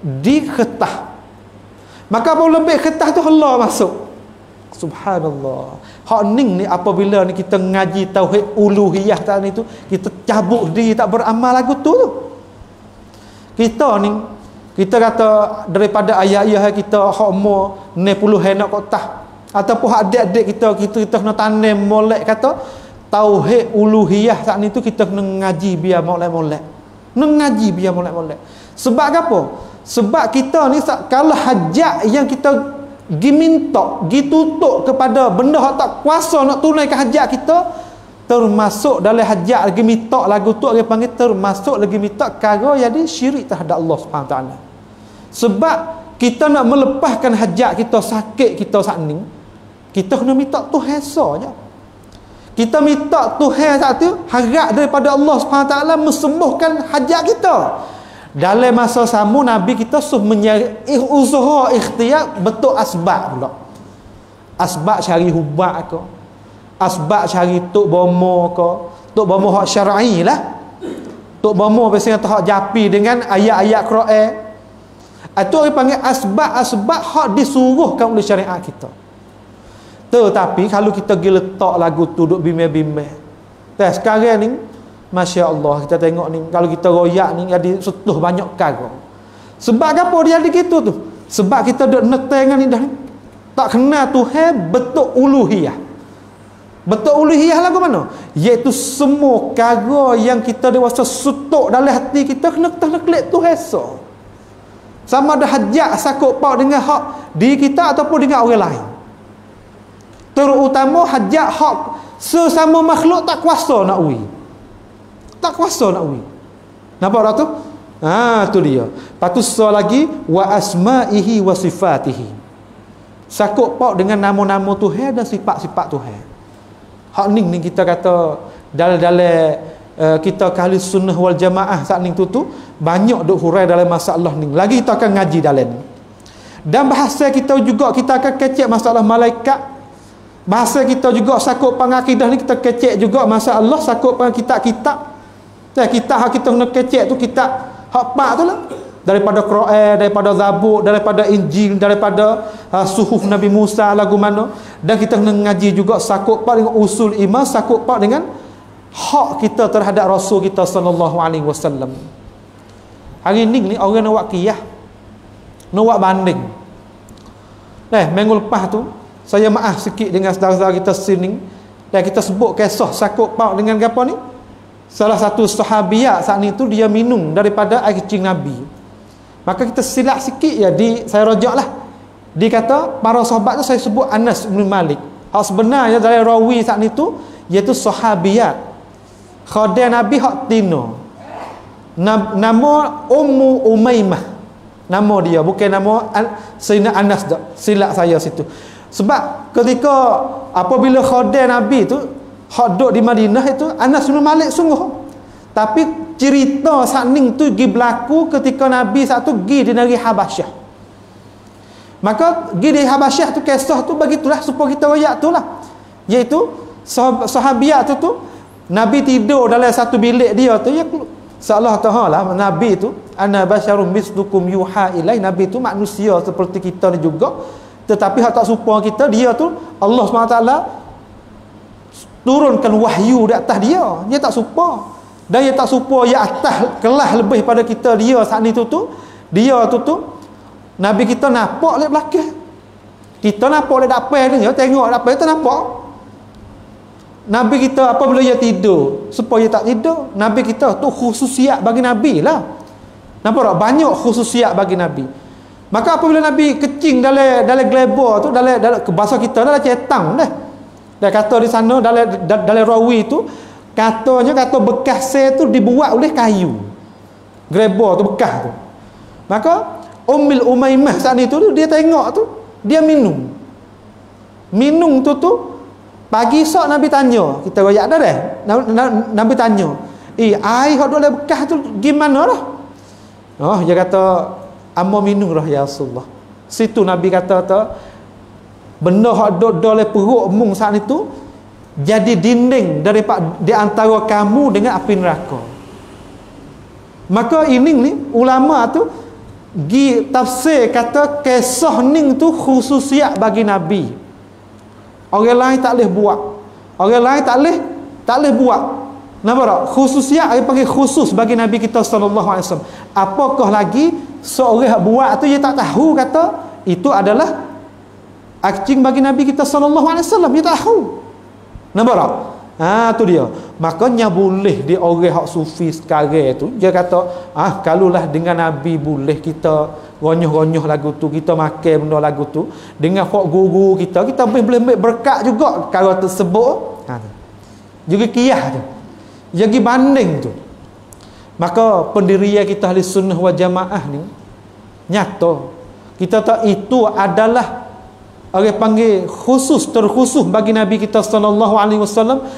Di kertas. Maka apa lebih kertas tu Allah masuk. Subhanallah. Hak ning ni apabila ni kita ngaji tauhid uluhiyah saat ni tu, kita cabut diri tak beramal lagu tu. Kita ni kita kata daripada ayah-ayah kita hak umur 60 nak kotah ataupun hak adik-adik kita kena tanam molek kata tauhid uluhiyah saat ni tu kita kena ngaji biar molek-molek. Ngaji biar molek-molek. Sebab apa? Sebab kita ni kalau hajat yang kita diminta, ditutup kepada benda yang tak kuasa nak tunaikan hajat kita, termasuk dalam hajat lagi minta lagu tu dia panggil termasuk lagi minta perkara jadi syirik terhadap Allah Subhanahu taala. Sebab kita nak melepaskan hajat kita sakit kita saat ni, kita kena minta Tuhan saja. Kita minta Tuhan saat tu harap daripada Allah Subhanahu taala mesembuhkan hajat kita. Dalam masa sama Nabi kita suruh mencari usaha ikhtiar betul asbab pula. Asbab cari hubat ke, asbab cari tok bomo ke, tok bomo hak syar'i lah. Tok bomo biasanya hak japi dengan ayat-ayat Quran. Itu orang panggil asbab-asbab hak disuruhkan oleh syariat kita. Tetapi kalau kita pergi letak lagu tu duk bimbang-bimbang. Sekarang ni Masya Allah kita tengok ni, kalau kita royak ni jadi setuh banyak perkara. Sebab apa dia ada gitu tu? Sebab kita duk netengan ni dah tak kenal Tuhan betul uluhiyah. Betul uluhiyah lagu mana? Iaitu semua perkara yang kita dewasa sutuk dalam hati kita kena klik Tuhan so. Sama ada hajat sakut paut dengan hak diri kita ataupun dengan orang lain. Terutama hajat hak sesama makhluk tak kuasa nak ui. Tak kuasa nak ui. Nampak tak tu? Tu dia. Patut so lagi wa asma'ihi wa sifatihi. Sakut paut dengan nama-nama Tuhan dan sifat-sifat Tuhan. Hak ni kita kata dalam kita ahli sunnah wal jamaah saat ni tu banyak duk hurai dalam masalah ni. Lagi kita akan ngaji dalam ni. Dan bahasa kita juga kita akan kecek masalah malaikat. Bahasa kita juga sakut pengakidah ni kita kecek juga masalah sakut kitab-kitab. Kitab hak kita kena kecek tu kitab hak pak tu lah. Daripada Quran, daripada Zabur, daripada Injil, daripada suhuf Nabi Musa lagu mana. Dan kita kena ngaji juga sakut pak dengan usul iman, sakut pak dengan hak kita terhadap Rasul kita sallallahu alaihi wasallam. Hari ni orang nak buat qiyah, nak buat banding. Minggu lepas tu saya maaf sikit dengan saudara-saudara kita sini. Dan kita sebut kisah sakut pak dengan apa ni? Salah satu sahabiat saat ni tu dia minum daripada air kencing Nabi. Maka kita silap sikit ya saya rojak lah. Dia kata para sahabat tu saya sebut Anas bin Malik. Hak sebenarnya dari rawi saat ni tu iaitu sahabiat. Khadim Nabi hak tino. Nama Ummu Umaymah. Nama dia bukan nama Sayyidina Anas dak. Silap saya situ. Sebab ketika apabila khadim Nabi tu hak duduk di Madinah itu Anas bin Malik sungguh. Tapi cerita saat ni tu pergi berlaku ketika Nabi saat tu pergi di negeri Habasyah. Maka pergi di Habasyah tu kisah tu begitulah supaya kita royak tu lah. Iaitu sahabiat tu Nabi tidur dalam satu bilik dia tu ya seolah taala Nabi tu ana basyarum mislukum yuha ilai. Nabi tu manusia seperti kita ni juga. Tetapi hak tak serupa kita dia tu Allah SWT turunkan wahyu di atas dia. Dia tak serupa. Dan dia tak serupa ya atas kelas lebih pada kita dia saat ni tu dia tu Nabi kita nampak lek belakang. Kita nampak lek depan ni, tengok depan kita nampak. Nabi kita apabila dia tidur, supaya tak tidur, Nabi kita tu khususiat bagi Nabi lah. Nampak tak? Banyak khususiat bagi Nabi. Maka apabila Nabi kecing dalam glebor tu, dalam bahasa kita dalam cetang dah. Dia kata di sana dalam rawi tu katanya kata bekas tu dibuat oleh kayu. Glebor tu bekas tu. Maka Ummul Umaymah saat itu tu dia tengok tu, dia minum. Minum tu pagi esok Nabi tanya, kita royak dah dah. Nabi tanya, air hok dalam bekas tu gimana dah? Oh, dia kata amba minum dah ya Rasulullah. Situ Nabi kata benda hak dok dalam perut mung saat itu jadi dinding daripada di antara kamu dengan api neraka. Maka ini ni ulama tu gi tafsir kata kisah ning tu khususiat bagi Nabi. Orang lain tak boleh buat. Orang lain tak boleh buat. Nampak tak? Khususiat dia panggil khusus bagi Nabi kita sallallahu alaihi wasallam. Apakah lagi seorang buat tu dia tak tahu kata itu adalah akcing bagi Nabi kita sallallahu alaihi wasallam, dia tak tahu. Nampak tak? Tu dia. Makanya boleh di orang hak sufi sekarang tu dia kata, kalulah dengan Nabi boleh kita ronyoh-ronyoh lagu tu, kita makan benda lagu tu dengan hak guru kita boleh berkat juga kalau tersebut. Juga kiyah tu. Jadi banding tu. Maka pendirian kita ahli sunnah wal jamaah ni nyata. Kita tak itu adalah orang panggil terkhusus bagi Nabi kita sallallahu alaihi wasallam.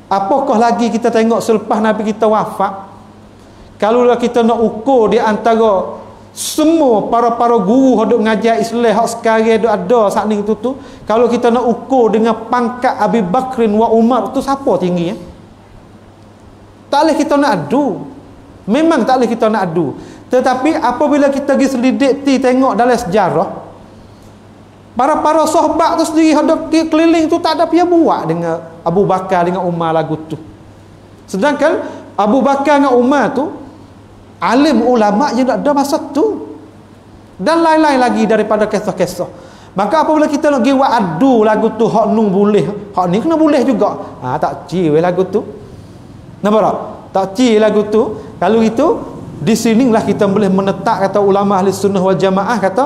Apakah lagi kita tengok selepas Nabi kita wafat? Kalau kita nak ukur di antara semua para guru yang mengajar Islam hak sekarang ada saat ni tu, kalau kita nak ukur dengan pangkat Abi Bakrin wa Umar tu siapa tinggi tak boleh kita nak adu. Memang tak boleh kita nak adu. Tetapi apabila kita pergi selidik tengok dalam sejarah, para sahabat tu sendiri hadap keliling tu tak ada pia buat dengan Abu Bakar dengan Umar lagu tu. Sedangkan Abu Bakar dengan Umar tu alim ulama yang ada masa tu. Dan lain-lain lagi daripada kisah-kisah. Maka apabila kita nak pergi buat adu lagu tu hak nu boleh, hak ni kena boleh juga. Tak ciwe lagu tu. Nampak tak? Tak ciwe lagu tu. Kalau itu di sinilah kita boleh menetap kata ulama ahli sunnah wal jamaah kata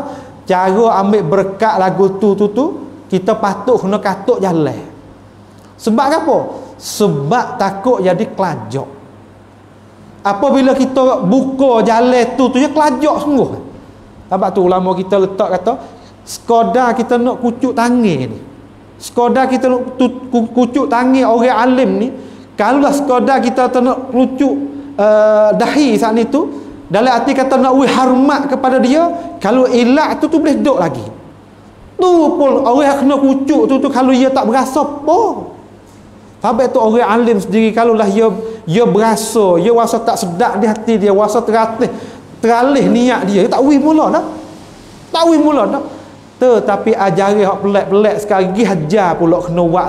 cara ambil berkat lagu tu kita patut kena katuk jalan. Sebab apa? Sebab takut jadi kelajak. Apabila kita buka jalan tu je kelajak sungguh. Sebab tu ulama kita letak kata sekadar kita nak kucuk tangan ni. Sekadar kita nak kucuk tangan orang alim ni, kalaulah sekadar kita nak kucuk dahi saat ni tu, dalam arti kata nak hormat kepada dia, kalau elak tu boleh duduk lagi. Tu pun orang kena kucuk tu kalau dia tak berasa apa. Sampai tu orang alim sendiri kalaulah dia berasa, dia rasa tak sedap di hati dia, rasa teralih niat dia tak wih mula dah. Tak wih mula dah. Tetapi ajaran hak pelik-pelik sekali lagi hajar pula kena buat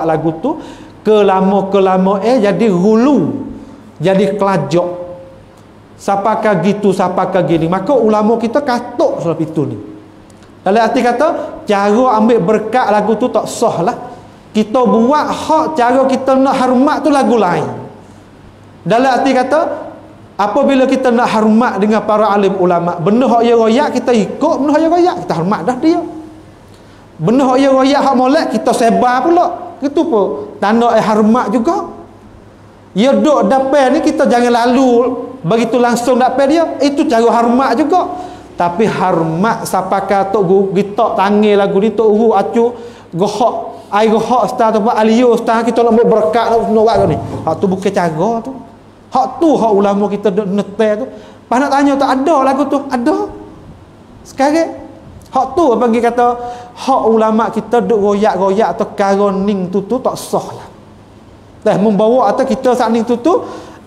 lagu tu, kelama jadi hulu, jadi kelajak. Siapakah gitu, siapakah gini. Maka ulama kita katuk sebab itu ni. Dalam arti kata cara ambil berkat lagu tu tak sah lah. Kita buat hak cara kita nak hormat tu lagu lain. Dalam arti kata apabila kita nak hormat dengan para alim ulama, benda hak dia royak kita ikut, benda hak dia royak kita hormat dah dia. Benda hak dia royak hak molek kita sebar pula. Itu pun tanda hormat juga. Ya duk dapat ni kita jangan lalu begitu langsung dapat dia, itu cara hormat juga. Tapi hormat sapaka tok gitak tangi lagu ni tok uru acu gohok ai gohok star tu alio star kita nak berkat nak buat ni. Hak tu bukan cara tu. Hak tu hak ulama kita netek tu. Pas nak tanya tak ada lagu tu, ada. Sekarang hak tu bagi kata hak ulama kita duk royak-royak atau karoning tu tak sah lah. Dah membawa atau kita saat ni tu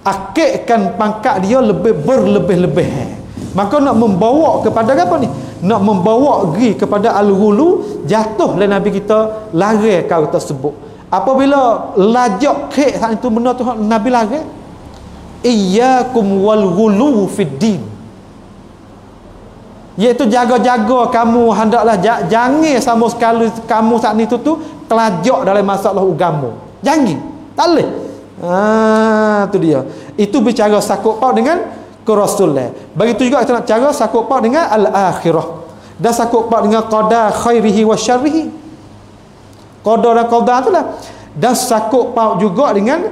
akikkan pangkat dia berlebih-lebih. Maka nak membawa kepada apa ni? Nak membawa pergi kepada al-ghulu, jatuh le Nabi kita lari kau tersebut. Apabila lajak kek saat itu benda tu Nabi lari. Iyyakum wal ghulu fid din. Iaitu jaga-jaga kamu hendaklah jangan sama sekali kamu saat itu kelajak dalam masalah agama. Jangan. Tak boleh. Tu dia. Itu bicara sakut pau dengan ke Rasulullah. Begitu juga kita nak cara sakut paut dengan al-akhirah. Dan sakut paut dengan qada khairihi wa syarrihi. Qada dan qada itulah. Dan sakut paut juga dengan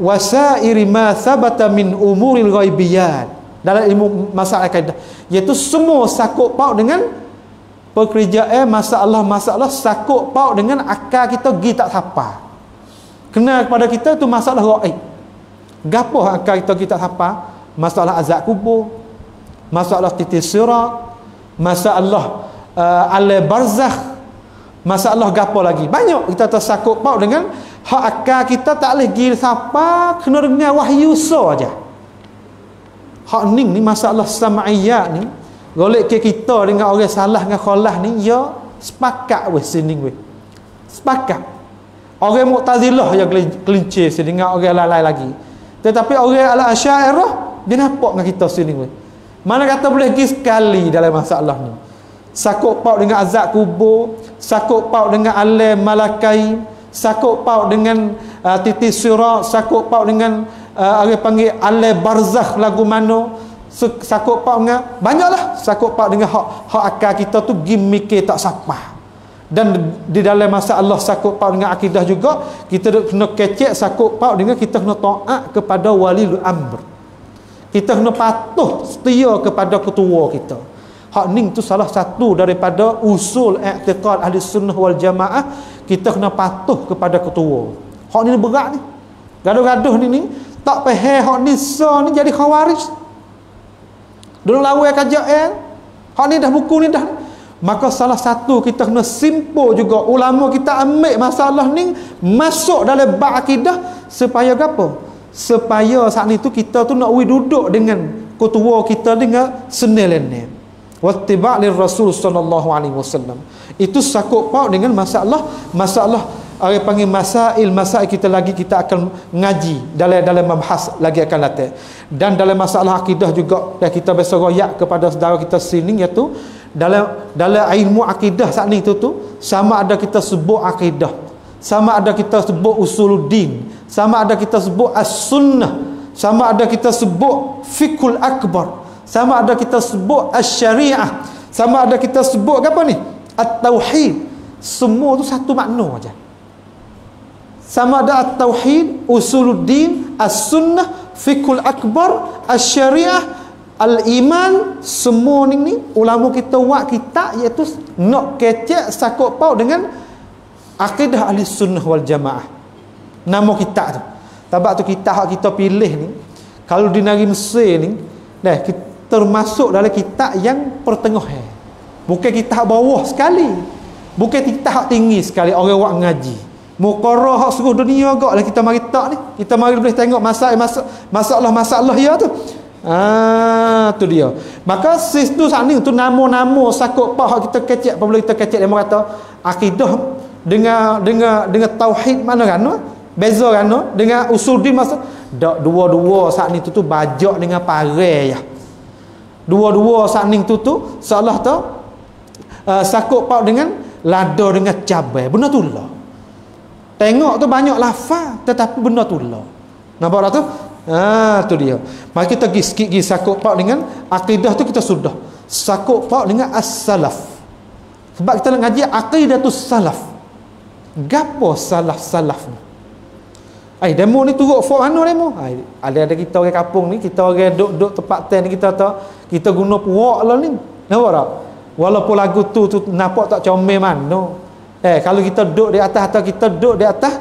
wasairi ma thabata min umuril ghaibiyat. Dalam ilmu masalah akidah, iaitu semua sakut paut dengan pekerjaan masalah sakut paut dengan akal kita gi tak sapa. Kena kepada kita tu masalah ghaib. Gapo akal kita tak sapa? Masalah azab kubur, masalah titis sirat, masalah alam barzakh, masalah gapo lagi. Banyak kita tersakut paut dengan hak akal kita tak boleh gi sapa, kena dengar wahyu saja. Hak ni masalah sam'iyat ni, golek ke kita dengan orang salah dengan khalas ni, ya sepakat weh sini weh. Sepakat. Orang Mu'tazilah yang kelincir sini dengan orang lain lagi. Tetapi orang Al-Asy'ariyah dia nampak dengan kita sini weh. Mana kata boleh pergi sekali dalam masalah ni. Sakut paut dengan azab kubur, sakut paut dengan alam malakai, sakut paut dengan titis sirat, sakut paut dengan orang panggil alam barzakh lagu mana, sakut paut dengan banyaklah sakut paut dengan hak akal kita tu gi mikir tak sapah. Dan di dalam masalah sakut paut dengan akidah juga kita kena kecek sakut paut dengan kita kena taat kepada waliul amr. Kita kena patuh setia kepada ketua kita. Hak ni tu salah satu daripada usul i'tiqad ahli sunnah wal jamaah, kita kena patuh kepada ketua. Hak ni berat ni. Gaduh-gaduh ni tak faham hak ni ni jadi khawarij. Dulu lawan kajian. Hak ni dah buku ni dah. Maka salah satu kita kena simpul juga ulama kita ambil masalah ni masuk dalam bab akidah supaya apa? Supaya saat itu kita tu nak duduk dengan ketua kita dengan senil-senil. Wattiba' lir Rasul sallallahu alaihi wasallam. Itu sakut paut dengan masalah orang panggil masail kita lagi kita akan ngaji dalam membahas lagi akan datang. Dan dalam masalah akidah juga yang kita biasa royak kepada saudara kita sini, iaitu dalam ilmu akidah saat ni tu sama ada kita sebut akidah, sama ada kita sebut usuluddin, sama ada kita sebut as-sunnah, sama ada kita sebut fiqhul akbar, sama ada kita sebut as-syariah, sama ada kita sebut apa ni at-tauhid. Semua tu satu makna aja. Sama ada at-tauhid, usuluddin, as-sunnah, fiqhul akbar, as-syariah, al-iman, semua ni ulama kita buat kitab iaitu nak kecek sakut paut dengan akidah ahli sunnah wal jamaah. Nama kitab tu. Sebab tu kitab hak kita pilih ni kalau di negeri Mesir ni dah termasuk dalam kitab yang pertengahan. Bukan kitab bawah sekali. Bukan kitab hak tinggi sekali orang buat ngaji. Muqarrah hak seluruh dunia gaklah kita mari tak ni. Kita mari boleh tengok masalah ya tu. Tu dia. Maka situ saat ni tu nama-nama sakut paut hak kita kecek apabila kita kecek dia kata akidah dengan tauhid mana kan? Beza kan dengan usuluddin masa dua-dua saat ni tu bajak dengan pare ya. Dua-dua saat ni tu seolah tu sakut paut dengan lada dengan cabai. Benar tu lah. Tengok tu banyak lafaz tetapi benar tu lah. Nampak tak tu? Tu dia. Mari kita sikit sakut paut dengan akidah tu kita sudah. Sakut paut dengan as-salaf. Sebab kita nak ngaji aqidatus salaf. Gapo salaf ni? Demo ni turut fok mana demo? Ada kita orang kampung ni, kita orang duduk tempat ten ni kita guna puak lah ni. Nampak tak? Walaupun lagu tu nampak tak comel mana. Kalau kita duduk di atas atau kita duduk di atas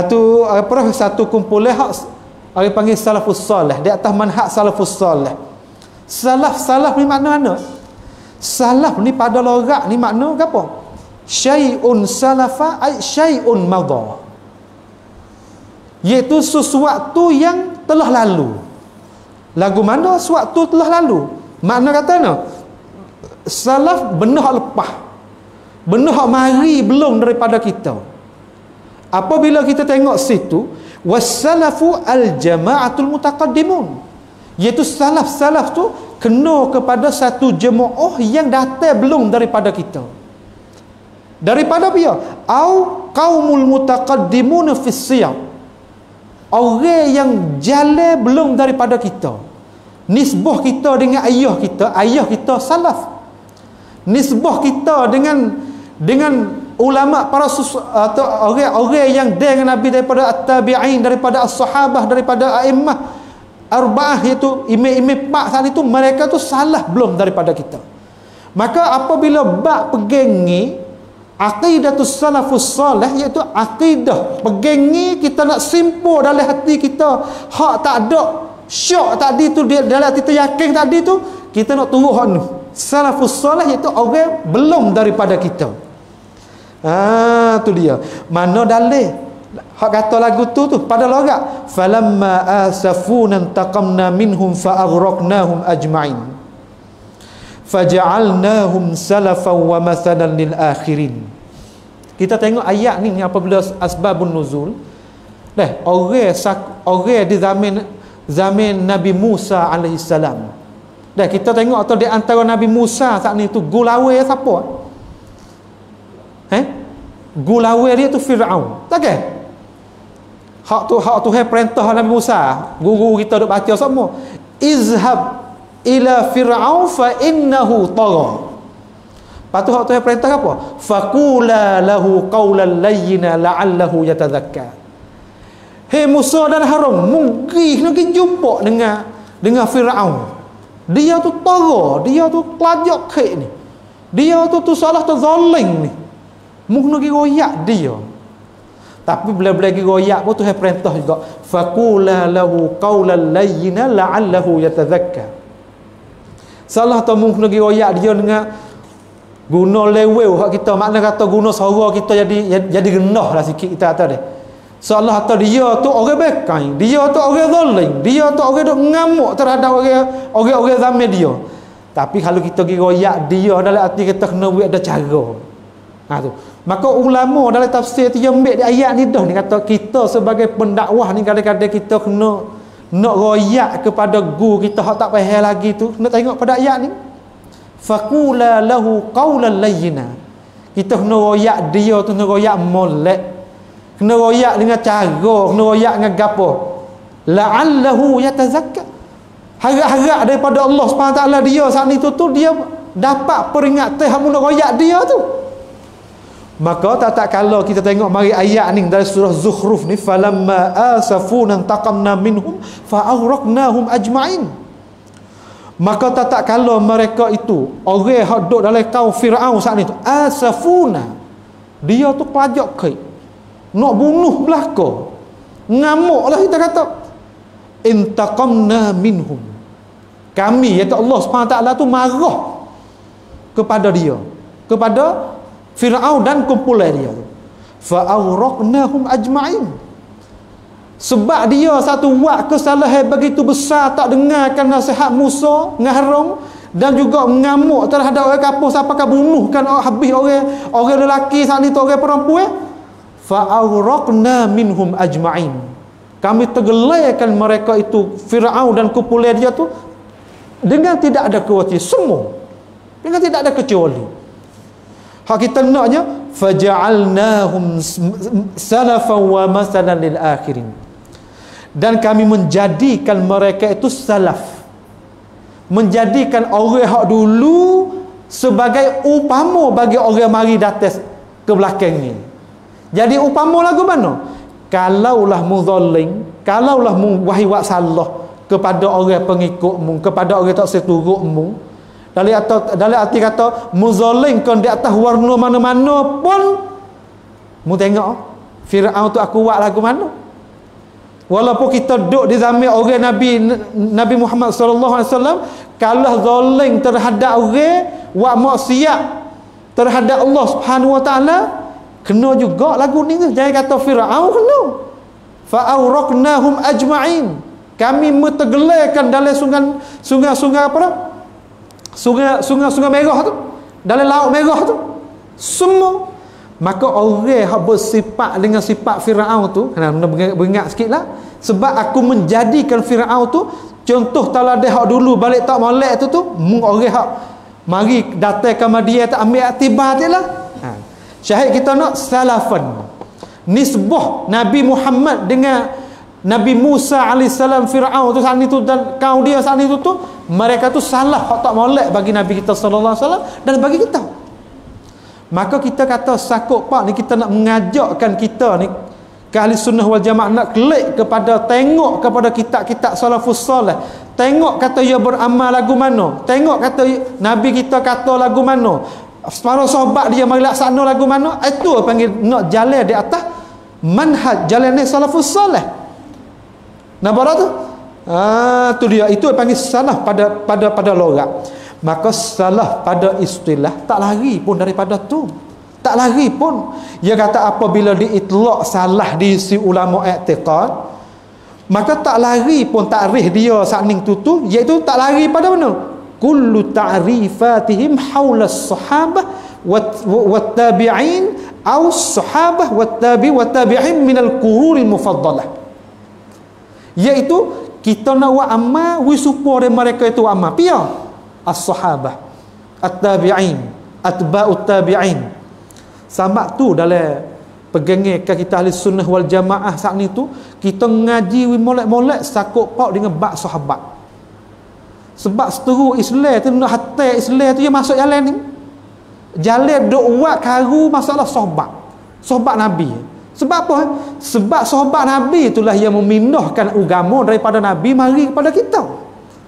tu apa satu kumpulan hak orang panggil salafus salih, di atas manhaj salafus salih. Salaf ni makna mana? Salaf ni pada logat ni makna apa? Syai'un salafa ay syai'un madha. Iaitu sesuatu yang telah lalu. Lagu mana sesuatu telah lalu? Makna kata mana? Salaf benda hak lepas. Benda hak mari belum daripada kita. Apabila kita tengok situ, wassalafu al-jama'atul mutaqaddimun, iaitu salaf tu kena kepada satu jemaah yang datang belum daripada kita. Daripada dia au qaumul mutaqaddimun fi siyam, orang yang jalan belum daripada kita. Nisbah kita dengan ayah kita salaf. Nisbah kita dengan ulama para atau orang-orang yang dengan Nabi daripada at-tabi'in, daripada as-sahabah, daripada a'immah arba'ah, iaitu imam-imam pak saat itu, mereka tu salah belum daripada kita. Maka apabila bab pegangi aqidatus salafus salih, iaitu akidah pegangi kita nak simpul dalam hati kita, hak tak ada syak tadi tu, dia dalam hati kita yakin tadi tu, kita nak turun hak ni salafus salih, iaitu orang belum daripada kita. Tu dia. Mana dalil hak kata lagu tu pada logat, falamma asafuna taqamna minhum fa aghraqnahum ajma'in faja'alnahum salafan wa mathalan lil akhirin. Kita tengok ayat ni apabila asbabun nuzul. Orang di zaman Nabi Musa alaihi salam. Kita tengok atau di antara Nabi Musa saat ni tu gulawe siapa? Gulawe dia tu Firaun. Tak ke? Hak tu perintah Nabi Musa. Guru kita duk baca semua. Izhab ila Firaun fa innahu tagha. Patu hak tu perintah apa? Faqula lahu qawlan layyina la'allahu yatadhakkar. Hei Musa dan Harun, mungkin nak jumpa dengan Firaun. Dia tu tagha, dia tu kelajak kek ni. Dia tu salah tu zalim ni. Mungkin nak royak dia. Tapi bila-bila pergi royak pun tu perintah juga, faqula lahu qawlan layyina la'allahu yatadhakkar. Salah tu mungkin nak royak dia dengan guna lewel hak kita, makna kata guna suara kita jadi rendah lah sikit kita atas dia. Salah tu dia tu orang bekai, dia tu orang zalim, dia tu orang duk ngamuk terhadap orang zaman dia. Tapi kalau kita pergi royak dia dalam arti kita kena buat ada cara. Tu. Maka ulama dalam tafsir tu yang ambil di ayat ni dah ni kata kita sebagai pendakwah ni kadang-kadang kita kena nak royak kepada guru kita hak tak faham lagi tu, kena tengok pada ayat ni. Faqula lahu qawlan layyina. Kita kena royak dia tu, kena royak molek, kena royak dengan cara, kena royak dengan gapo, la'allahu yatazakka. Harap-harap daripada Allah SWT dia saat ni tu dia dapat peringatan hak nak royak dia tu. Maka tak kalau kita tengok mari ayat ni dari surah Zukhruf ni, falamma asafuna taqamna minhum fa aghraqnahum ajma'in. Maka tak kalau mereka itu orang hak duduk dalam kaum Firaun saat ni tu asafuna, dia tu kelajak ke nak bunuh belaka, ngamuklah kita kata, intaqamna minhum, kami iaitu Allah SWT tu marah kepada dia, kepada Firaun dan kumpulan dia tu. Fa aghraqnahum ajma'in. Sebab dia satu buat kesalahan begitu besar, tak dengarkan nasihat Musa dengan Harun, dan juga mengamuk terhadap orang kafir sampai bunuhkan habis orang lelaki saat itu, orang perempuan. Fa aghraqna minhum ajma'in. Kami tenggelamkan mereka itu, Firaun dan kumpulan dia tu, dengan tidak ada kecuali, semua dengan tidak ada kecuali. Hak kita naknya faja'alnahum salafan wa masalan lil akhirin. Dan kami menjadikan mereka itu salaf, menjadikan orang hak dulu sebagai upama bagi orang mari datang ke belakang ni. Jadi upama lagu mana? Kalaulah mu zalim, kalaulah mu wahai buat salah kepada orang pengikutmu, kepada orang tak seturutmu, dalam arti kata muzalimkan di atas warna mana-mana pun, mu tengok Firaun tu aku buat lagu mana. Walaupun kita duduk di zaman orang Nabi Muhammad sallallahu alaihi wasallam, kalau zalim terhadap orang buat maksiat terhadap Allah Subhanahu wa taala, kena juga lagu ni tu. Jangan kata Firaun kena. Fa awraqnahum ajma'in. Kami mentegelakan dalam sungai apa dah? Sungai merah tu, dalam laut merah tu, semua. Maka orang yang bersifat dengan sifat Firaun tu, kena beringat sikit lah, sebab aku menjadikan Firaun tu contoh teladan hak dulu balik tak molek tu orang hak mari datang ke Madian tak ambil iktibar dia lah. Syahid kita nak salafan, nisbah Nabi Muhammad dengan Nabi Musa alaihissalam, Fir'aun tu saat itu dan kaum dia saat itu tu, mereka tu salah, hak tak molek bagi Nabi kita sallallahu alaihi wasallam dan bagi kita. Maka kita kata sakut pak ni, kita nak mengajakkan kita ni ke ahli sunnah wal jamaah, nak klik kepada, tengok kepada kitab-kitab salafus soleh, tengok kata ia beramal lagu mana, tengok kata Nabi kita kata lagu mana, para sahabat dia mari laksana lagu mana. Itu panggil nak jalan di atas manhaj jalan ni salafus soleh. Nampak tu? Tu dia, itu panggil salah pada logat. Maka salah pada istilah tak lari pun daripada tu. Tak lari pun. Dia kata apabila diitlaq salah di si ulama i'tiqad, maka tak lari pun takrif dia sakning tu, iaitu tak lari pada mana? Kullu ta'rifatihim haula as-sahabah wat tabi'in aw as-sahabah wat tabi'in min al-qurun al-mufaddalah. Iaitu kita nak buat amal wi supaya mereka itu amal pia as-sahabah, at-tabi'in, atba'ut tabi'in. Sama tu dalam pegangan kita ahli sunnah wal jamaah saat ni tu, kita ngaji wi molek-molek sakut pak dengan bab sahabat. Sebab seteru Islam tu nak hatai Islam tu dia masuk jalan ni. Jalan duk buat karu masalah sahabat. Sahabat Nabi. Sebab apa? Sebab sahabat Nabi itulah yang memindahkan agama daripada Nabi mari kepada kita.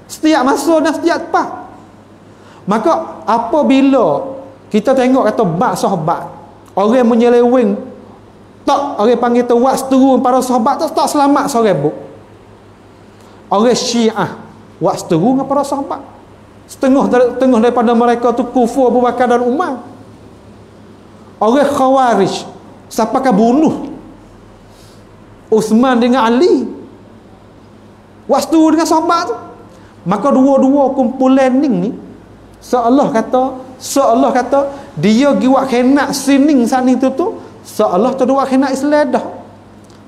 Setiap masa dan setiap tempat. Maka apabila kita tengok kata bab sahabat, orang menyeleweng, tak orang panggil tu buat seteru para sahabat tu, tak selamat seorang bu. Orang Syiah buat seteru dengan para sahabat. Setengah daripada mereka tu kufur Abu Bakar dan Umar. Orang Khawarij siapakah bunuh Uthman dengan Ali, waktu dengan sahabat tu. Maka dua-dua kumpulan ni seolah kata dia giwak khenak sining saning tu seolah tu buat khenak Islam dah.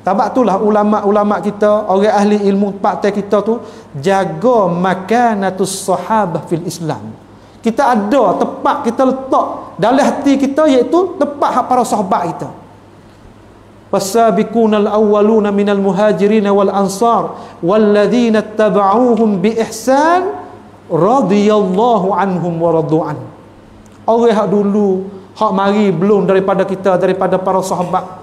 Sebab itulah ulama-ulama kita, orang ahli ilmu pakte kita tu jaga makanatus sahabah fil Islam. Kita ada tempat kita letak dalam hati kita, iaitu tempat hak para sahabat kita. Wasabiqunal awwaluna minal muhajirin wal ansar walladzina tabauhum bi ihsan radhiyallahu anhum wa radu'an. Orang hak dulu, hak mari belum daripada kita, daripada para sahabat.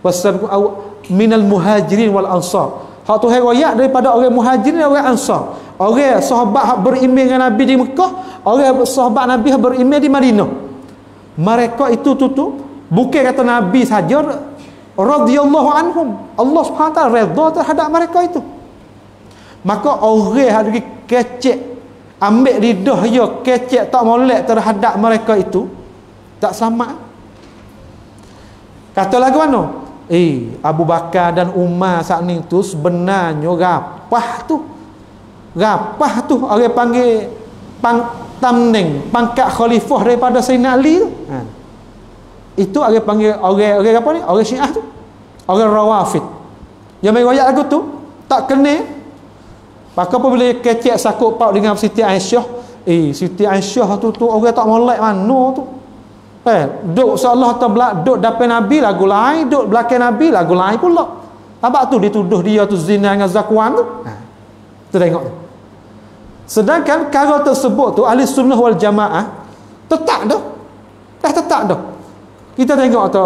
Wasabiqun minal muhajirin wal ansar. Hak tu royak daripada orang muhajirin dan orang ansar. Orang sahabat hak beriman dengan Nabi di Mekah, orang sahabat Nabi hak beriman di Madinah. Mereka itu bukan kata Nabi saja radhiyallahu anhum, Allah Subhanahu wa taala redha terhadap mereka itu. Maka orang hak kecek ambil lidah dia kecek tak molek terhadap mereka itu, tak selamat. Kata lagi mana? Abu Bakar dan Umar saat ni tu sebenarnya rapah tu orang panggil tamning pangkat khalifah daripada Sayyidina Ali tu. Itu orang panggil orang apa ni? Orang Syiah tu. Orang Rawafid. Yang main royak lagu tu tak kena. Maka apabila kecek sakut pak dengan Siti Aisyah, Siti Aisyah tu orang tak molek mana tu. Duk seolah duk dapat Nabi lagu lain, duk belakang Nabi lagu lain pula. Sebab tu dituduh dia tu zina dengan Zakwan tu. Tu tengok. Sedangkan kalau tersebut tu ahli sunnah wal jamaah tetap dah. Kita tengok tu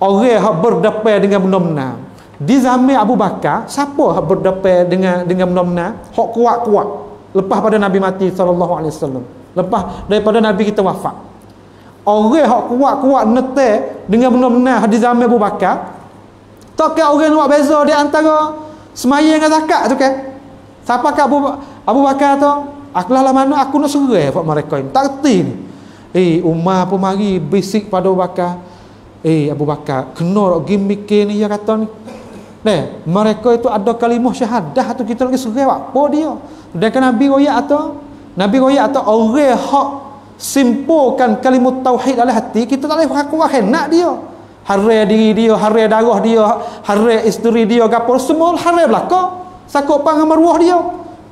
orang yang berdepan dengan benar-benar. Di zaman Abu Bakar, siapa yang berdepan dengan benar-benar? Hak kuat-kuat. Lepas pada Nabi mati sallallahu alaihi wasallam. Lepas daripada Nabi kita wafat. Orang yang kuat-kuat netek dengan benar-benar di zaman Abu Bakar. Tak kira orang buat beza di antara sembahyang dengan zakat tu kan? Siapa kat Abu Bakar tu? Akulah mana aku nak serai buat mereka ni. Tak reti ni. Umar pun mari bisik pada Abu Bakar. Abu Bakar kena pergi mikir ni, dia kata ni. Mereka itu ada kalimah syahadah tu, kita lagi serai apa dia. Dan Nabi royak atau orang hak simpulkan kalimah tauhid dalam hati, kita tak boleh kuat nak dia. Harai diri dia, harai darah dia, harai isteri dia, gapo semua harai belaka. Sakut pang maruah dia.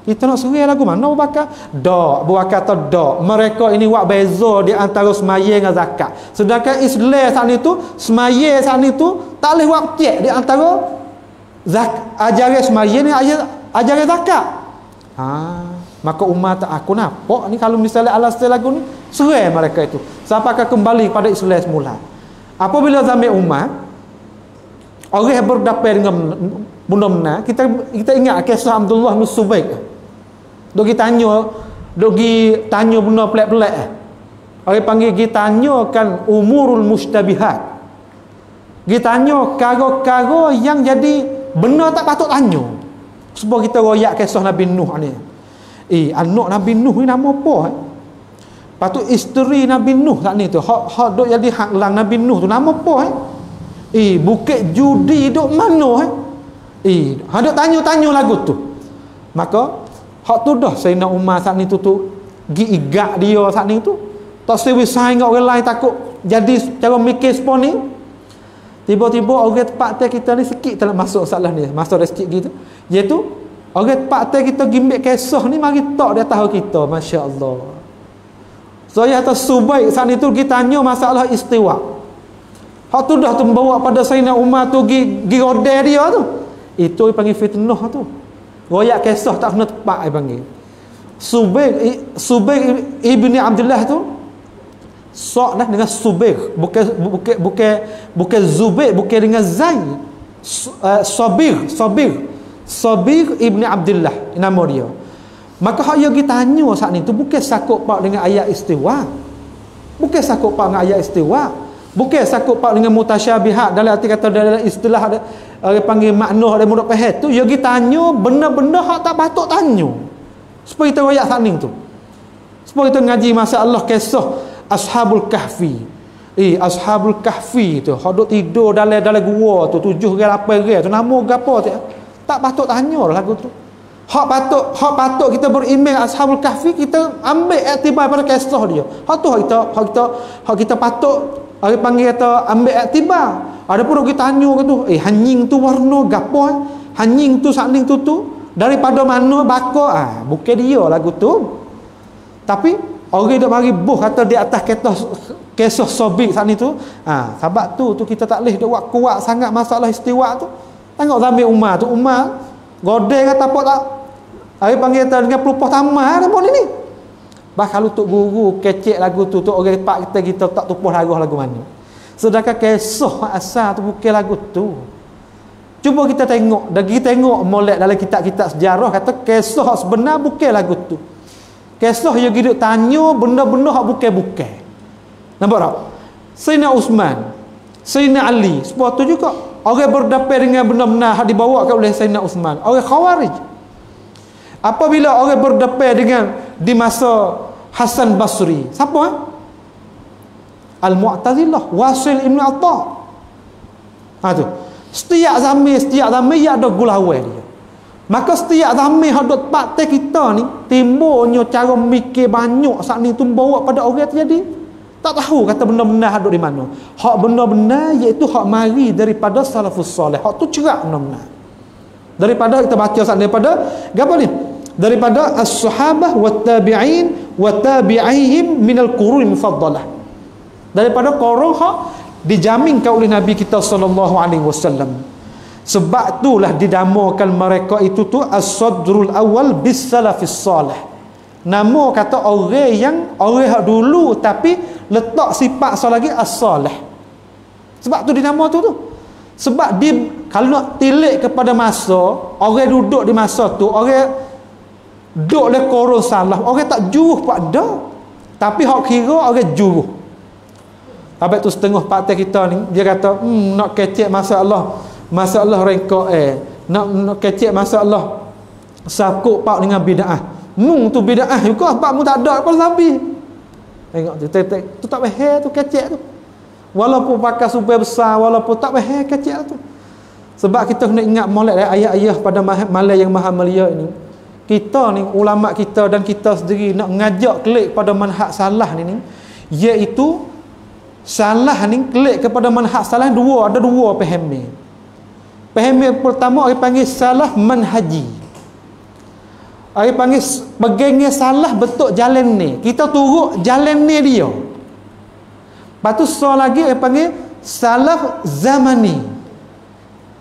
Kita nak serai lagu mana Abu Bakar? Abu Bakar kata dak. Mereka ini buat beza di antara sembahyang dengan zakat. Sedangkan Islam saat itu, sembahyang saat itu tak boleh buat cek di antara ajaran semaya ni ajaran zakat. Maka umat tak aku nampak ni kalau misalnya alasan lagu ni serai mereka itu sampai kembali pada Islam semula. Apabila zaman Umar orang berdapat dengan benda-benda, kita ingat kisah Abdullah bin Subaik. Dogi tanya benda pelik-pelik. Orang panggil kita tanyakan umurul mustabihat. Kita tanya kara-kara yang jadi benda tak patut tanya. Sebab kita royak kisah Nabi Nuh ni. Anak Nabi Nuh ni nama apa? Patut isteri Nabi Nuh tak ni tu. Hak duk jadi hak lang Nabi Nuh tu nama apa? Bukit judi duk mana? Duk tanya-tanya lagu tu. Maka hak tu dah Sayyidina Umar saat ni tu gi igak dia saat ni tu. Tak sewi saing dengan orang lain takut jadi cara mikir sepon ni. Tiba-tiba orang tempat kita ni sikit tak masuk salah ni. Masuk dah sikit gitu. Iaitu orang tempat kita gimbik kisah ni mari tak dia tahu kita. Masya-Allah. Saya atas Subaik saat itu kita tanya masalah istiwa. Hak tu dah tu membawa pada Sayyidina Umar tu gi rodai dia tu. Itu panggil fitnah tu. Royak kisah tak kena tepat panggil. Subaik ibni Abdullah tu sok dah dengan Subaik, bukan Zubair, bukan dengan Zai. Sabir ibni Abdullah nama dia. Maka hak yang kita tanya saat ni tu bukan sakut pak dengan ayat istiwa. Bukan sakut pak dengan ayat istiwa. Bukan sakut pak dengan mutasyabihat dalam arti kata dalam istilah ada orang panggil makna ada mudah faham tu. Yang kita tanya benda-benda hak tak patut tanya. Supaya kita royak saat ni tu. Supaya kita ngaji masalah kisah Ashabul Kahfi. Ashabul Kahfi tu hak duk tidur dalam gua tu 7 ke 8 orang tu nama gapo tu? Tak patut tanya lagu tu. Hak patut kita beriman Ashabul Kahfi, kita ambil iktibar pada kisah dia. Hak kita patut orang panggil kata ambil iktibar. Adapun kita tanya tu, hanying tu warna gapo? Hanying tu sakning tu daripada mana bakar? Bukan dia lagu tu. Tapi orang dah mari buh kata di atas kisah Sabik saat ni tu. Sebab tu kita tak boleh dak kuat sangat masalah istiwa tu. Tengok zaman Umar tu, Umar godeng kata apa tak? Hari panggil dengan pelupah tamar apa ni? Bah kalau tok guru kecek lagu tu orang pak kita tak tupuh lagu mana. Sedangkan kisah asal tu bukan lagu tu. Cuba kita tengok, dan kita tengok molek dalam kitab-kitab sejarah kata kisah sebenar bukan lagu tu. Kisah yang kita tanya benda-benda hak bukan. Nampak tak? Sayyidina Uthman, Sayyidina Ali, sebab tu juga orang berdapat dengan benda-benda hak dibawa oleh Sayyidina Uthman. Orang Khawarij. Apabila orang berdapat dengan di masa Hasan Basri, siapa? Al-Mu'tazilah, Wasil Ibn Atta. Tu. Setiap zaman ia ada gulawai dia. Maka setiap zaman hak dok tempat kita ni timbulnya cara mikir banyak saat ni tu bawa pada orang terjadi tak tahu kata benda-benda hak dok di mana. Hak benda-benda iaitu hak mari daripada salafus soleh. Hak tu cerak benda-benda. Daripada kita baca saat daripada apa ni? Daripada as-sahabah wat tabi'in wa tabi'ihim minal qurun mufaddalah. Daripada qurun hak dijaminkan oleh Nabi kita sallallahu alaihi wasallam. Sebab itulah dinamakan mereka itu tu as-sadrul awal bis salafis salih. Nama kata orang dulu tapi letak sifat lagi as-salih. Sebab tu dinama tu. Sebab dia kalau nak tilik kepada masa, orang duduk di masa tu, orang duduk le korun salah, orang tak juruh pada. Tapi hak kira orang juruh. Habis tu setengah partai kita ni dia kata, nak kecek masalah rengkok nak kecek masalah sakut pak dengan bid'ah. Tu bid'ah juga pak mu tak ada apa nabi. Tengok tu tak behel tu kecek tu. Walaupun pakai super besar, walaupun tak behel kecek tu. Sebab kita kena ingat molek ayat-ayat pada malai yang maha mulia ini. Kita ni ulama kita dan kita sendiri nak ngajak kelik pada manhaj salah ni iaitu salah ni kelik kepada manhaj salah ada dua faham ni. Faham yang pertama orang panggil salah manhaji. Orang panggil pegangnya salah betul jalan ni. Kita turut jalan ni dia. Lepas tu soal lagi orang panggil salah zamani.